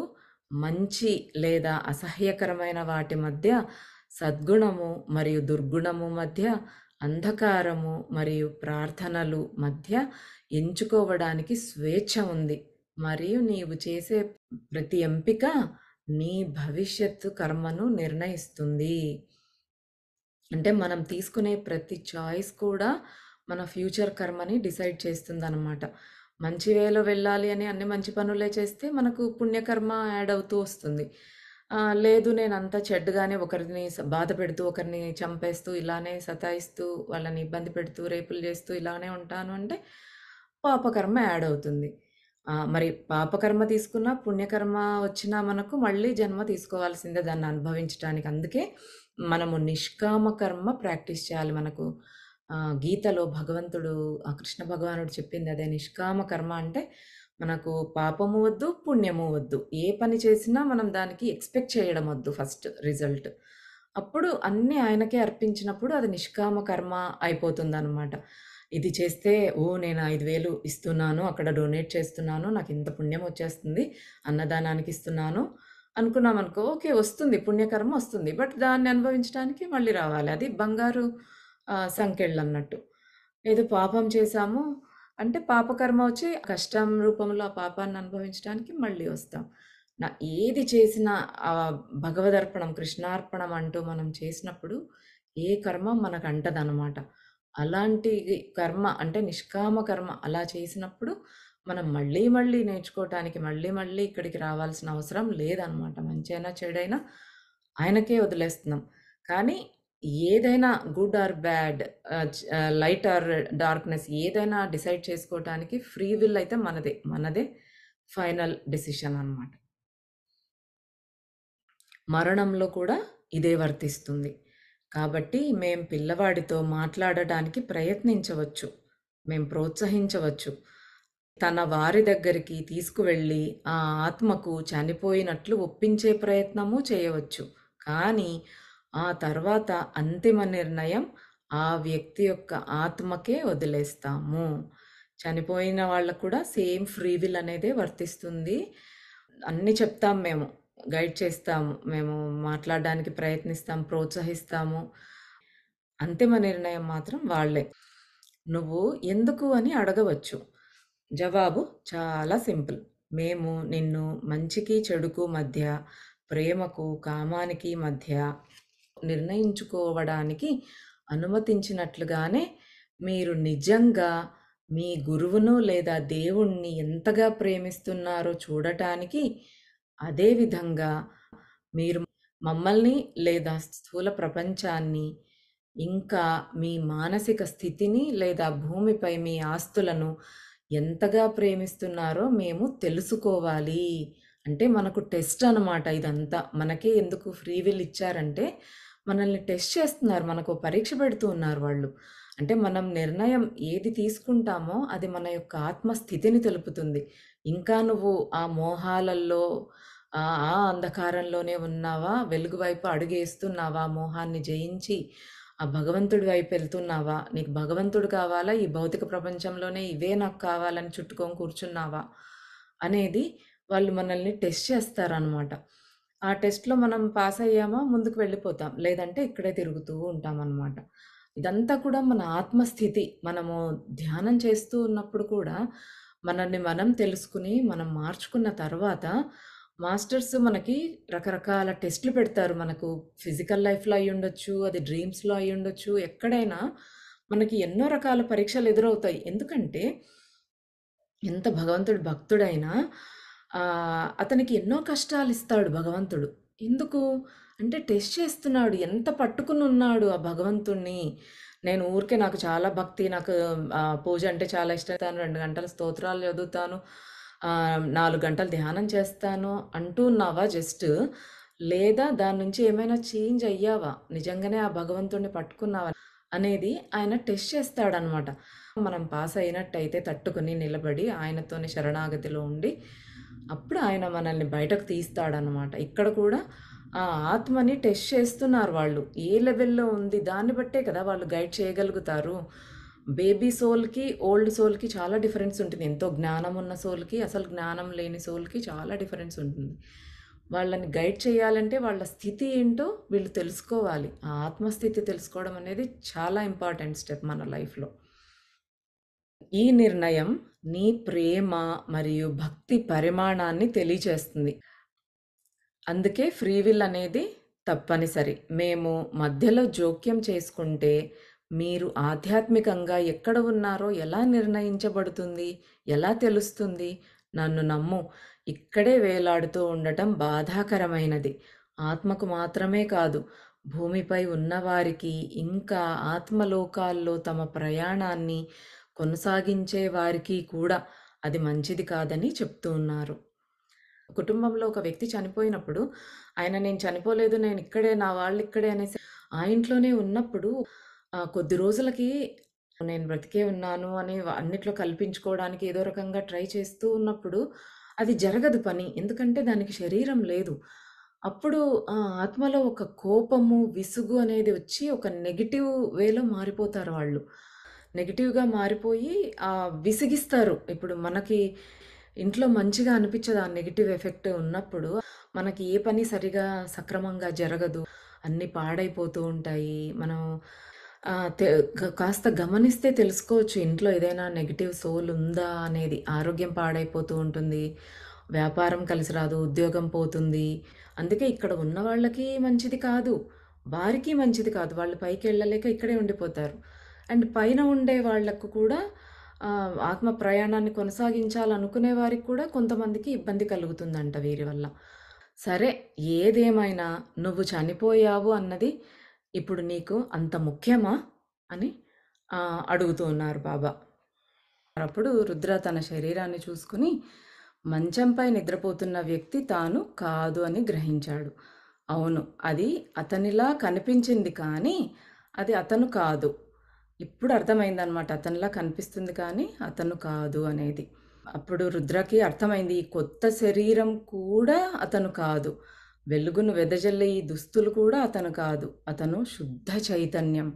మంచి లేదా అసహ్యకరమైన వాటి మధ్య, సద్గుణము మరియు దుర్గుణము మధ్య, అంధకారము మరియు ప్రార్థనలు మధ్య ఎంచుకోవడానికి స్వేచ్ఛ ఉంది. మరియు నీవు చేసే ప్రతి ఎంపిక నీ భవిష్యత్తు కర్మను నిర్ణయిస్తుంది. అంటే మనం తీసుకునే ప్రతి చాయిస్ కూడా మన ఫ్యూచర్ కర్మని డిసైడ్ చేస్తుందనమాట. మంచి వేలో వెళ్ళాలి అని అన్ని మంచి పనులే చేస్తే మనకు పుణ్యకర్మ యాడ్ అవుతూ వస్తుంది. లేదు నేనంతా చెడ్డగానే ఒకరిని బాధపెడుతూ, ఒకరిని చంపేస్తూ, ఇలానే సతాయిస్తూ, వాళ్ళని ఇబ్బంది పెడుతూ, రేపులు చేస్తూ ఇలానే ఉంటాను అంటే పాపకర్మ యాడ్ అవుతుంది. మరి పాపకర్మ తీసుకున్నా, పుణ్యకర్మ వచ్చినా మనకు మళ్ళీ జన్మ తీసుకోవాల్సిందే దాన్ని అనుభవించటానికి. అందుకే మనము నిష్కామ కర్మ ప్రాక్టీస్ చేయాలి. మనకు గీతలో భగవంతుడు కృష్ణ భగవానుడు చెప్పింది అదే. నిష్కామ కర్మ అంటే మనకు పాపము వద్దు, పుణ్యము వద్దు. ఏ పని చేసినా మనం దానికి ఎక్స్‌పెక్ట్ చేయడం వద్దు ఫస్ట్ రిజల్ట్. అప్పుడు అన్నీ ఆయనకే అర్పించినప్పుడు అది నిష్కామ కర్మ అయిపోతుందనమాట. ఇది చేస్తే నేను 5,000 ఇస్తున్నాను, అక్కడ డొనేట్ చేస్తున్నాను, నాకింత పుణ్యం వచ్చేస్తుంది, అన్నదానానికి ఇస్తున్నాను అనుకున్నామనుకో, ఓకే వస్తుంది పుణ్యకర్మ వస్తుంది. బట్ దాన్ని అనుభవించడానికి మళ్ళీ రావాలి. అది బంగారు సంకెళ్ళన్నట్టు. ఏదో పాపం చేశాము అంటే పాపకర్మ వచ్చి కష్టం రూపంలో ఆ పాపాన్ని అనుభవించడానికి మళ్ళీ వస్తాం. ఏది చేసినా భగవదర్పణం, కృష్ణార్పణం అంటూ మనం చేసినప్పుడు ఏ కర్మ మనకు అంటదనమాట. అలాంటి కర్మ అంటే నిష్కామ కర్మ అలా చేసినప్పుడు మనం మళ్ళీ మళ్ళీ నేర్చుకోవటానికి మళ్ళీ మళ్ళీ ఇక్కడికి రావాల్సిన అవసరం లేదనమాట. మంచైనా చెడైనా ఆయనకే వదిలేస్తున్నాం. కానీ ఏదైనా good or bad, light or darkness ఏదైనా డిసైడ్ చేసుకోవటానికి ఫ్రీ విల్ అయితే మనదే. మనదే ఫైనల్ డెసిషన్ అనమాట. మరణంలో కూడా ఇదే వర్తిస్తుంది. కాబట్టి మేం పిల్లవాడితో మాట్లాడడానికి ప్రయత్నించవచ్చు. మేం ప్రోత్సహించవచ్చు. తన వారి దగ్గరికి తీసుకువెళ్ళి ఆ ఆత్మకు చనిపోయినట్లు ఒప్పించే ప్రయత్నము చేయవచ్చు. కానీ ఆ తర్వాత అంతిమ నిర్ణయం ఆ వ్యక్తి యొక్క ఆత్మకే వదిలేస్తాము. చనిపోయిన వాళ్ళకు కూడా సేమ్ ఫ్రీ విల్ అనేదే వర్తిస్తుంది. అన్నీ చెప్తాం మేము. గైడ్ చేస్తాము. మేము మాట్లాడడానికి ప్రయత్నిస్తాం, ప్రోత్సహిస్తాము. అంతిమ నిర్ణయం మాత్రం వాళ్ళే. నువ్వు ఎందుకు అని అడగవచ్చు. జవాబు చాలా సింపుల్. మేము నిన్ను మంచికి, చెడుకు మధ్య, ప్రేమకు, కామానికి మధ్య నిర్ణయించుకోవడానికి అనుమతించినట్లుగానే మీరు నిజంగా మీ గురువును లేదా దేవుణ్ణి ఎంతగా ప్రేమిస్తున్నారో చూడటానికి, అదే విధంగా మీరు మమ్మల్ని లేదా స్థూల ప్రపంచాన్ని, ఇంకా మీ మానసిక స్థితిని లేదా భూమిపై మీ ఆస్తులను ఎంతగా ప్రేమిస్తున్నారో మేము తెలుసుకోవాలి. అంటే మనకు టెస్ట్ అనమాట ఇదంతా. మనకే ఎందుకు ఫ్రీ విల్ ఇచ్చారంటే, మనల్ని టెస్ట్ చేస్తున్నారు. మనకో పరీక్ష పెడుతూ ఉన్నారు వాళ్ళు. అంటే మనం నిర్ణయం ఏది తీసుకుంటామో అది మన యొక్క ఆత్మస్థితిని తెలుపుతుంది. ఇంకా నువ్వు ఆ మోహాలల్లో, ఆ అంధకారంలోనే ఉన్నావా? వెలుగు వైపు అడుగేస్తున్నావా? మోహాన్ని జయించి ఆ భగవంతుడి వైపు వెళ్తున్నావా? నీకు భగవంతుడు కావాలా? ఈ భౌతిక ప్రపంచంలోనే ఇవే నాకు కావాలని చుట్టుకొని కూర్చున్నావా? అనేది వాళ్ళు మనల్ని టెస్ట్ చేస్తారనమాట. ఆ టెస్ట్‌లో మనం పాస్ అయ్యామా ముందుకు వెళ్ళిపోతాం. లేదంటే ఇక్కడే తిరుగుతూ ఉంటామనమాట. ఇదంతా కూడా మన ఆత్మస్థితి. మనము ధ్యానం చేస్తూ ఉన్నప్పుడు కూడా మనల్ని మనం తెలుసుకుని, మనం మార్చుకున్న తర్వాత మాస్టర్స్ మనకి రకరకాల టెస్ట్‌లు పెడతారు. మనకు ఫిజికల్ లైఫ్‌లో అయ్యుండొచ్చు, అది డ్రీమ్స్‌లో అయ్యుండొచ్చు. ఎక్కడైనా మనకి ఎన్నో రకాల పరీక్షలు ఎదురవుతాయి. ఎందుకంటే ఎంత భగవంతుడు భక్తుడైనా అతనికి ఎన్నో కష్టాలిస్తాడు భగవంతుడు. ఎందుకు? అంటే టెస్ట్ చేస్తున్నాడు. ఎంత పట్టుకునున్నాడు ఆ భగవంతుడిని. నేను ఊరికే నాకు చాలా భక్తి, నాకు పూజ అంటే చాలా ఇష్టం. 2 గంటలు స్తోత్రాలు చదువుతాను, 4 గంటలు ధ్యానం చేస్తాను అంటున్నావా జస్ట్? లేదా దాని నుంచి ఏమైనా చేంజ్ అయ్యావా? నిజంగానే ఆ భగవంతుడిని పట్టుకున్నావా? అనేది ఆయన టెస్ట్ చేస్తాడనమాట. మనం పాస్ అయినట్టయితే తట్టుకొని నిలబడి ఆయనతోని శరణాగతిలో ఉండి అప్పుడు ఆయన మనల్ని బయటకు తీస్తాడనమాట. ఇక్కడ కూడా ఆ ఆత్మని టెస్ట్ చేస్తున్నారు వాళ్ళు. ఏ లెవెల్‌లో ఉంది దాన్ని బట్టే కదా వాళ్ళు గైడ్ చేయగలుగుతారు. బేబీ సోల్‌కి, ఓల్డ్ సోల్‌కి చాలా డిఫరెన్స్ ఉంటుంది. ఎంతో జ్ఞానం ఉన్న సోల్‌కి, అసలు జ్ఞానం లేని సోల్‌కి చాలా డిఫరెన్స్ ఉంటుంది. వాళ్ళని గైడ్ చేయాలంటే వాళ్ళ స్థితి ఏంటో వీళ్ళు తెలుసుకోవాలి. ఆ ఆత్మస్థితి తెలుసుకోవడం అనేది చాలా ఇంపార్టెంట్ స్టెప్ మన లైఫ్‌లో. ఈ నిర్ణయం నీ ప్రేమ మరియు భక్తి పరిమాణాన్ని తెలియచేస్తుంది. అందుకే ఫ్రీ విల్ అనేది తప్పనిసరి. మేము మధ్యలో జోక్యం చేసుకుంటే, మీరు ఆధ్యాత్మికంగా ఎక్కడ ఉన్నారో ఎలా నిర్ణయించబడుతుంది? ఎలా తెలుస్తుంది? నన్ను నమ్ము. ఇక్కడే వేలాడుతూ ఉండటం బాధాకరమైనది. ఆత్మకు మాత్రమే కాదు, భూమిపై ఉన్నవారికి, ఇంకా ఆత్మలోకాల్లో తమ ప్రయాణాన్ని కొనసాగించే వారికి కూడా అది మంచిది కాదని చెప్తూ ఉన్నారు. కుటుంబంలో ఒక వ్యక్తి చనిపోయినప్పుడు, ఆయన నేను చనిపోలేదు, నేనిక్కడే, నా వాళ్ళిక్కడే అనేసి ఆ ఇంట్లోనే ఉన్నప్పుడు కొద్ది రోజులకి నేను బ్రతికే ఉన్నాను అని అన్నిట్లో కల్పించుకోవడానికి ఏదో రకంగా ట్రై చేస్తూ ఉన్నప్పుడు, అది జరగదు పని. ఎందుకంటే దానికి శరీరం లేదు. అప్పుడు ఆత్మలో ఒక కోపము, విసుగు అనేది వచ్చి ఒక నెగెటివ్ వేలో మారిపోతారు వాళ్ళు. నెగెటివ్‌గా మారిపోయి విసిగిస్తారు. ఇప్పుడు మనకి ఇంట్లో మంచిగా అనిపిచ్చదు ఆ నెగెటివ్ ఎఫెక్ట్ ఉన్నప్పుడు. మనకి ఏ పని సరిగా సక్రమంగా జరగదు. అన్నీ పాడైపోతూ ఉంటాయి. మనం తె కాస్త గమనిస్తే తెలుసుకోవచ్చు ఇంట్లో ఏదైనా నెగెటివ్ సోల్ ఉందా అనేది. ఆరోగ్యం పాడైపోతూ ఉంటుంది. వ్యాపారం కలిసి రాదు. ఉద్యోగం పోతుంది. అందుకే ఇక్కడ ఉన్న వాళ్ళకి మంచిది కాదు. వారికి మంచిది కాదు. వాళ్ళు పైకెళ్ళలేక ఇక్కడే ఉండిపోతారు. అండ్ పైన ఉండే వాళ్ళకు కూడా ఆత్మ ప్రయాణాన్ని కొనసాగించాలనుకునే వారికి కూడా కొంతమందికి ఇబ్బంది కలుగుతుందంట వీరి వల్ల. సరే, ఏదేమైనా నువ్వు చనిపోయావు అన్నది ఇప్పుడు నీకు అంత ముఖ్యమా? అని అడుగుతూ ఉన్నారు బాబా. అప్పుడు రుద్ర తన శరీరాన్ని చూసుకుని, మంచంపై నిద్రపోతున్న వ్యక్తి తాను కాదు అని గ్రహించాడు. అవును, అది అతనిలా కనిపించింది కానీ, అది అతను కాదు. ఇప్పుడు అర్థమైందనమాట. అతనిలా కనిపిస్తుంది కానీ, అతను కాదు అనేది. అప్పుడు రుద్రకి అర్థమైంది. ఈ కొత్త శరీరం కూడా అతను కాదు. వెలుగును వెదజల్లే ఈ దుస్తులు కూడా అతను కాదు. అతను శుద్ధ చైతన్యం.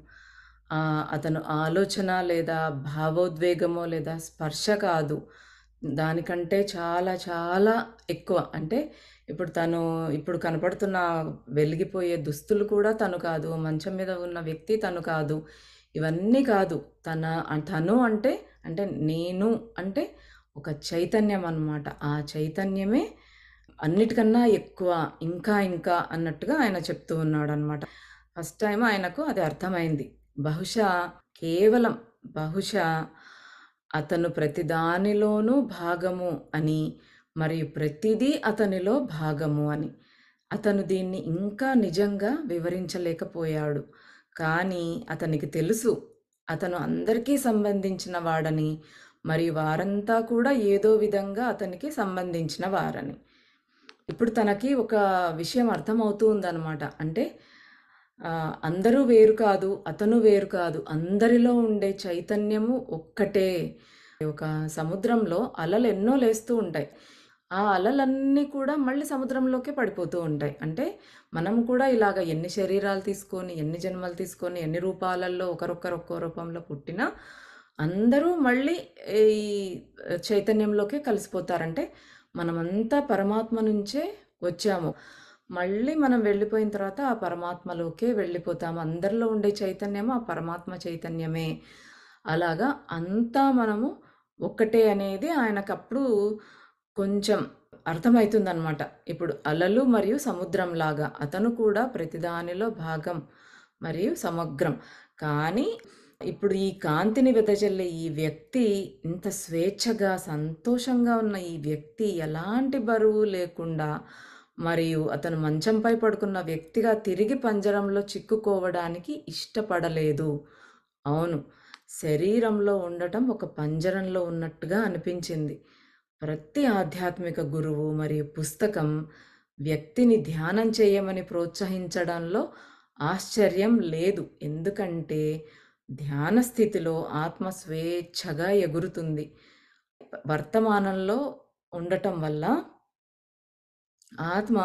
అతను ఆలోచన లేదా భావోద్వేగమో లేదా స్పర్శ కాదు. దానికంటే చాలా చాలా ఎక్కువ. అంటే ఇప్పుడు కనపడుతున్న వెలిగిపోయే దుస్తులు కూడా తను కాదు. మంచం మీద ఉన్న వ్యక్తి తను కాదు. ఇవన్నీ కాదు. తను అంటే నేను అంటే ఒక చైతన్యం అన్నమాట. ఆ చైతన్యమే అన్నిటికన్నా ఎక్కువ, ఇంకా ఇంకా అన్నట్టుగా ఆయన చెప్తూ ఉన్నాడనమాట. ఫస్ట్ టైమ్ ఆయనకు అది అర్థమైంది. బహుశా, కేవలం బహుశా అతను ప్రతి దానిలోనూ భాగము అని, మరియు ప్రతిదీ అతనిలో భాగము అని. అతను దీన్ని ఇంకా నిజంగా వివరించలేకపోయాడు. కానీ అతనికి తెలుసు, అతను అందరికీ సంబంధించిన వాడని, మరియు వారంతా కూడా ఏదో విధంగా అతనికి సంబంధించిన వారని. ఇప్పుడు తనకి ఒక విషయం అర్థమవుతూ ఉందనమాట. అంటే అందరూ వేరు కాదు, అతను వేరు కాదు. అందరిలో ఉండే చైతన్యము ఒక్కటే. ఒక సముద్రంలో అలలు ఎన్నో లేస్తూ ఉంటాయి. ఆ అలలన్నీ కూడా మళ్ళీ సముద్రంలోకే పడిపోతూ ఉంటాయి. అంటే మనం కూడా ఇలాగ ఎన్ని శరీరాలు తీసుకొని, ఎన్ని జన్మలు తీసుకొని, ఎన్ని రూపాలలో ఒకరొకరు ఒక్కో రూపంలో పుట్టినా అందరూ మళ్ళీ ఈ చైతన్యంలోకే కలిసిపోతారంటే మనమంతా పరమాత్మ నుంచే వచ్చాము. మళ్ళీ మనం వెళ్ళిపోయిన తర్వాత ఆ పరమాత్మలోకే వెళ్ళిపోతాము. అందరిలో ఉండే చైతన్యము ఆ పరమాత్మ చైతన్యమే. అలాగా అంతా మనము ఒక్కటే అనేది ఆయనకప్పుడు కొంచెం అర్థమైతుందనమాట. ఇప్పుడు అలలు మరియు సముద్రంలాగా అతను కూడా ప్రతిదానిలో భాగం మరియు సమగ్రం. కానీ ఇప్పుడు ఈ కాంతిని వెదజల్లే ఈ వ్యక్తి, ఇంత స్వేచ్ఛగా, సంతోషంగా ఉన్న ఈ వ్యక్తి ఎలాంటి బరువు లేకుండా, మరియు అతను మంచంపై పడుకున్న వ్యక్తిగా తిరిగి పంజరంలో చిక్కుకోవడానికి ఇష్టపడలేదు. అవును, శరీరంలో ఉండటం ఒక పంజరంలో ఉన్నట్టుగా అనిపించింది. ప్రతి ఆధ్యాత్మిక గురువు మరియు పుస్తకం వ్యక్తిని ధ్యానం చేయమని ప్రోత్సహించడంలో ఆశ్చర్యం లేదు. ఎందుకంటే ధ్యాన స్థితిలో ఆత్మ స్వేచ్ఛగా ఎగురుతుంది. వర్తమానంలో ఉండటం వల్ల ఆత్మ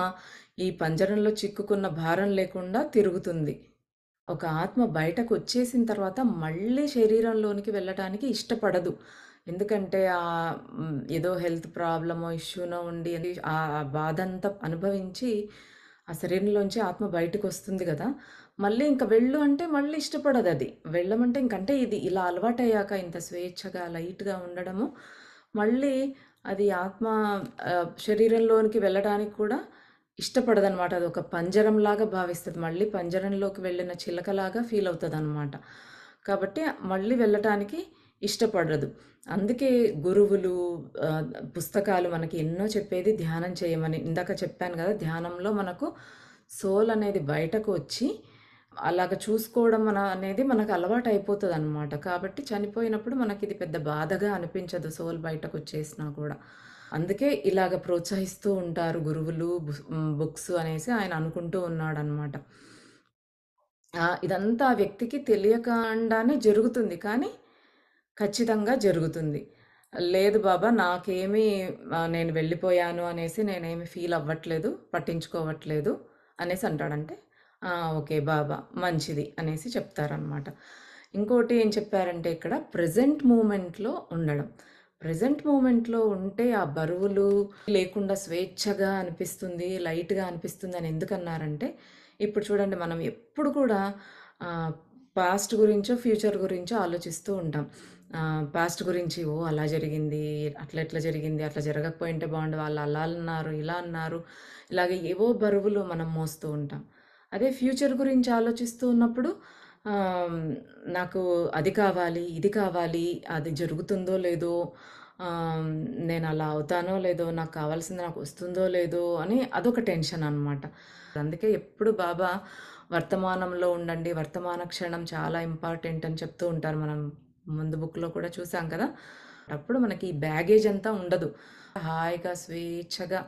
ఈ పంజరంలో చిక్కుకున్న భారం లేకుండా తిరుగుతుంది. ఒక ఆత్మ బయటకు వచ్చేసిన తర్వాత మళ్ళీ శరీరంలోనికి వెళ్ళటానికి ఇష్టపడదు. ఎందుకంటే ఏదో హెల్త్ ప్రాబ్లమో, ఇష్యూనో ఉండి అది ఆ బాధంతా అనుభవించి ఆ శరీరంలోంచి ఆత్మ బయటకొస్తుంది గదా! మళ్ళీ ఇంక వెళ్ళు అంటే మళ్ళీ ఇష్టపడదది. వెళ్ళమంటే ఇంకంటే ఇది ఇలా అలవాటయ్యాక ఇంత స్వేచ్ఛగా, లైట్‌గా ఉండడము, మళ్ళీ అది ఆత్మ శరీరంలోనికి వెళ్ళడానికి కూడా ఇష్టపడదనమాట. అదొక పంజరంలాగా భావిస్తది. మళ్ళీ పంజరంలోకి వెళ్ళిన చిలకలాగా ఫీలవుతదనమాట. కాబట్టి మళ్ళీ వెళ్ళటానికి ఇష్టపడదు. అందుకే గురువులు ఆహ్, పుస్తకాలు మనకి ఎన్నో చెప్పేది ధ్యానం చేయమని. ఇందాక చెప్పాను గదా! ధ్యానంలో మనకు సోల్ అనేది బయటకు వచ్చి, అలాగ చూసుకోవడం అనేది మనకు అలవాటయిపోతదనమాట. కాబట్టి చనిపోయినప్పుడు మనకిది పెద్ద బాధగా అనిపించదు సోల్ బయటకొచ్చేసినా కూడా. అందుకే ఇలాగ ప్రోత్సహిస్తూ ఉంటారు గురువులు, బుక్స్ అనేసి ఆయన అనుకుంటూ ఉన్నాడనమాట. ఇదంతా ఆ వ్యక్తికి తెలియకుండానే జరుగుతుంది. కానీ ఖచ్చితంగా జరుగుతుంది. లేదు బాబా నాకేమీ నేను వెళ్ళిపోయాను అనేసి నేనేమి ఫీల్ అవ్వట్లేదు, పట్టించుకోవట్లేదు అనేసి అంటాడు. అంటే ఓకే బాబా మంచిది అనేసి చెప్తారనమాట. ఇంకోటి ఏం చెప్పారంటే ఇక్కడ ప్రెజెంట్ మూమెంట్‌లో ఉండడం. ప్రెజెంట్ మూమెంట్‌లో ఉంటే ఆ బరువులు లేకుండా స్వేచ్ఛగా అనిపిస్తుంది, లైట్‌గా అనిపిస్తుందని ఎందుకన్నారంటే, ఇప్పుడు చూడండి మనం ఎప్పుడు కూడా ఆహ్, పాస్ట్ గురించో, ఫ్యూచర్ గురించో ఆలోచిస్తూ ఉంటాం. పాస్ట్ గురించి ఓహ్! అలా జరిగింది, అట్లా ఎట్లా జరిగింది, అట్లా జరగకపోయుంటే బావుండు, వాళ్ళు అలా అన్నారు, ఇలా అన్నారు. ఇలాగ ఏవో బరువులు మనం మోస్తూ ఉంటాం. అదే ఫ్యూచర్ గురించి ఆలోచిస్తూ ఉన్నప్పుడు ఆహ్, నాకు అది కావాలి, ఇది కావాలి, అది జరుగుతుందో లేదో, ఆహ్, నేను అలా అవుతానో లేదో, నాకు కావాల్సింది నాకు వస్తుందో లేదో అని అదొక టెన్షన్ అనమాట. అందుకే ఎప్పుడు బాబా వర్తమానంలో ఉండండి, వర్తమాన క్షణం చాలా ఇంపార్టెంట్ అని చెప్తూ ఉంటారు. మనం ముందు బుక్‌లో కూడా చూసాం కదా! అప్పుడు మనకి ఈ బ్యాగేజ్ అంతా ఉండదు. హాయిగా స్వేచ్ఛగా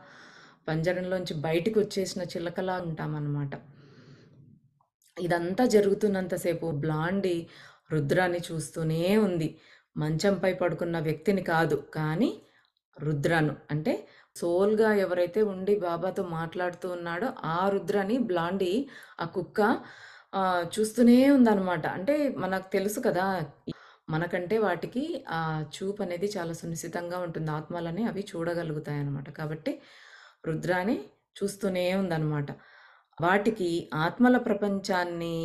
పంజరంలోంచి బయటికొచ్చేసిన చిలకలా ఉంటామనమాట. ఇదంతా జరుగుతున్నంత సేపు బ్లాండీ రుద్రాని చూస్తూనే ఉంది. మంచంపై పడుకున్న వ్యక్తిని కాదు, కానీ రుద్రను. అంటే సోల్‌గా ఎవరైతే ఉండి బాబాతో మాట్లాడుతూ ఉన్నాడో ఆ రుద్రని బ్లాండీ ఆ కుక్క చూస్తూనే ఉందనమాట. అంటే మనకు తెలుసు కదా! మనకంటే వాటికి చూపనేది చాలా సునిశితంగా ఉంటుంది. ఆత్మలని అవి చూడగలుగుతాయనమాట. కాబట్టి రుద్రాని చూస్తూనే ఉందనమాట. వాటికి ఆత్మల ప్రపంచాన్ని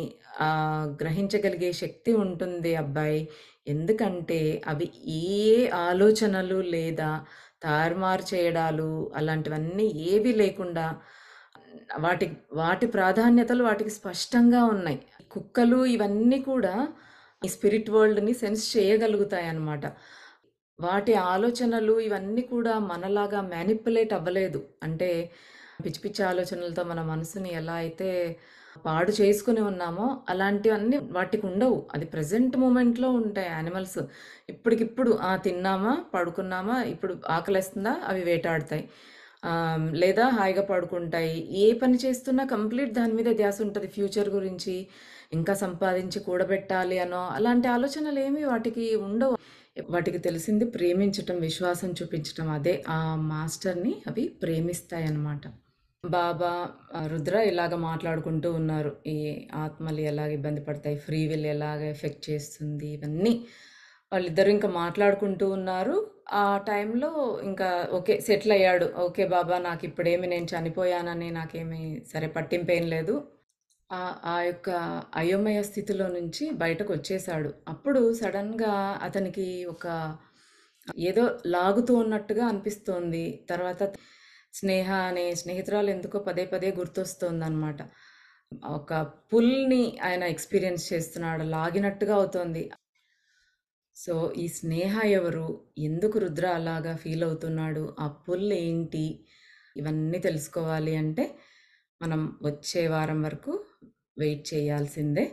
గ్రహించగలిగే శక్తి ఉంటుంది అబ్బాయి. ఎందుకంటే అవి ఏ ఆలోచనలు లేదా తారుమారు చేయడాలు అలాంటివన్నీ ఏవి లేకుండా వాటి వాటి ప్రాధాన్యతలు వాటికి స్పష్టంగా ఉన్నాయి. కుక్కలు ఇవన్నీ కూడా ఈ స్పిరిట్ వరల్డ్‌ని సెన్స్ చేయగలుగుతాయన్నమాట. వాటి ఆలోచనలు ఇవన్నీ కూడా మనలాగా మ్యానిప్యులేట్ అవ్వలేదు. అంటే పిచ్చి పిచ్చి ఆలోచనలతో మన మనసుని ఎలా అయితే పాడు చేసుకొని ఉన్నామో, అలాంటివన్నీ వాటికుండవు. అది ప్రెజెంట్ మూమెంట్‌లో ఉంటాయి యానిమల్స్. ఇప్పటికిప్పుడు తిన్నామా, పడుకున్నామా, ఇప్పుడు ఆకలేస్తుందా అవి వేటాడతాయి. లేదా హాయిగా పడుకుంటాయి. ఏ పని చేస్తున్నా కంప్లీట్ దాని మీద ధ్యాస ఉంటది. ఫ్యూచర్ గురించి, ఇంకా సంపాదించి కూడబెట్టాలి అనో, అలాంటి ఆలోచనలేమి వాటికి ఉండవు. వాటికి తెలిసింది ప్రేమించటం, విశ్వాసం చూపించటం. అదే ఆ మాస్టర్‌ని అవి ప్రేమిస్తాయన్నమాట. బాబా, రుద్ర ఇలాగ మాట్లాడుకుంటూ ఉన్నారు. ఈ ఆత్మలు ఎలాగ ఇబ్బంది పడతాయి, ఫ్రీ విల్ ఎలాగ ఎఫెక్ట్ చేస్తుంది, ఇవన్నీ వాళ్ళిద్దరూ ఇంకా మాట్లాడుకుంటూ ఉన్నారు. ఆ టైంలో ఇంకా ఓకే. సెటిల్ అయ్యాడు. ఓకే బాబా నాకిప్పుడేమి నేను చనిపోయానని నాకేమి సరే పట్టింపేం లేదు. ఆ యొక్క అయోమయ స్థితిలో నుంచి బయటకొచ్చేసాడు. అప్పుడు సడెన్‌గా అతనికి ఒక ఏదో లాగుతూ ఉన్నట్టుగా అనిపిస్తోంది. తర్వాత స్నేహ అనే స్నేహితురాలు ఎందుకో పదే పదే గుర్తొస్తోందనమాట. ఒక పుల్‌ని ఆయన ఎక్స్‌పీరియన్స్ చేస్తున్నాడు. లాగినట్టుగా అవుతోంది. సో, ఈ స్నేహ ఎవరు? ఎందుకు రుద్ర అలాగా ఫీల్ అవుతున్నాడు? ఆ పుల్ ఏంటి? ఇవన్నీ తెలుసుకోవాలి అంటే, మనం వచ్చే వారం వరకు వెయిట్ చేయాల్సిందే.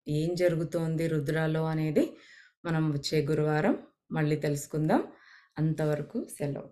ఏం జరుగుతోంది రుద్రలో అనేది మనం వచ్చే గురువారం మళ్ళీ తెలుసుకుందాం. అంతవరకు సెలవు.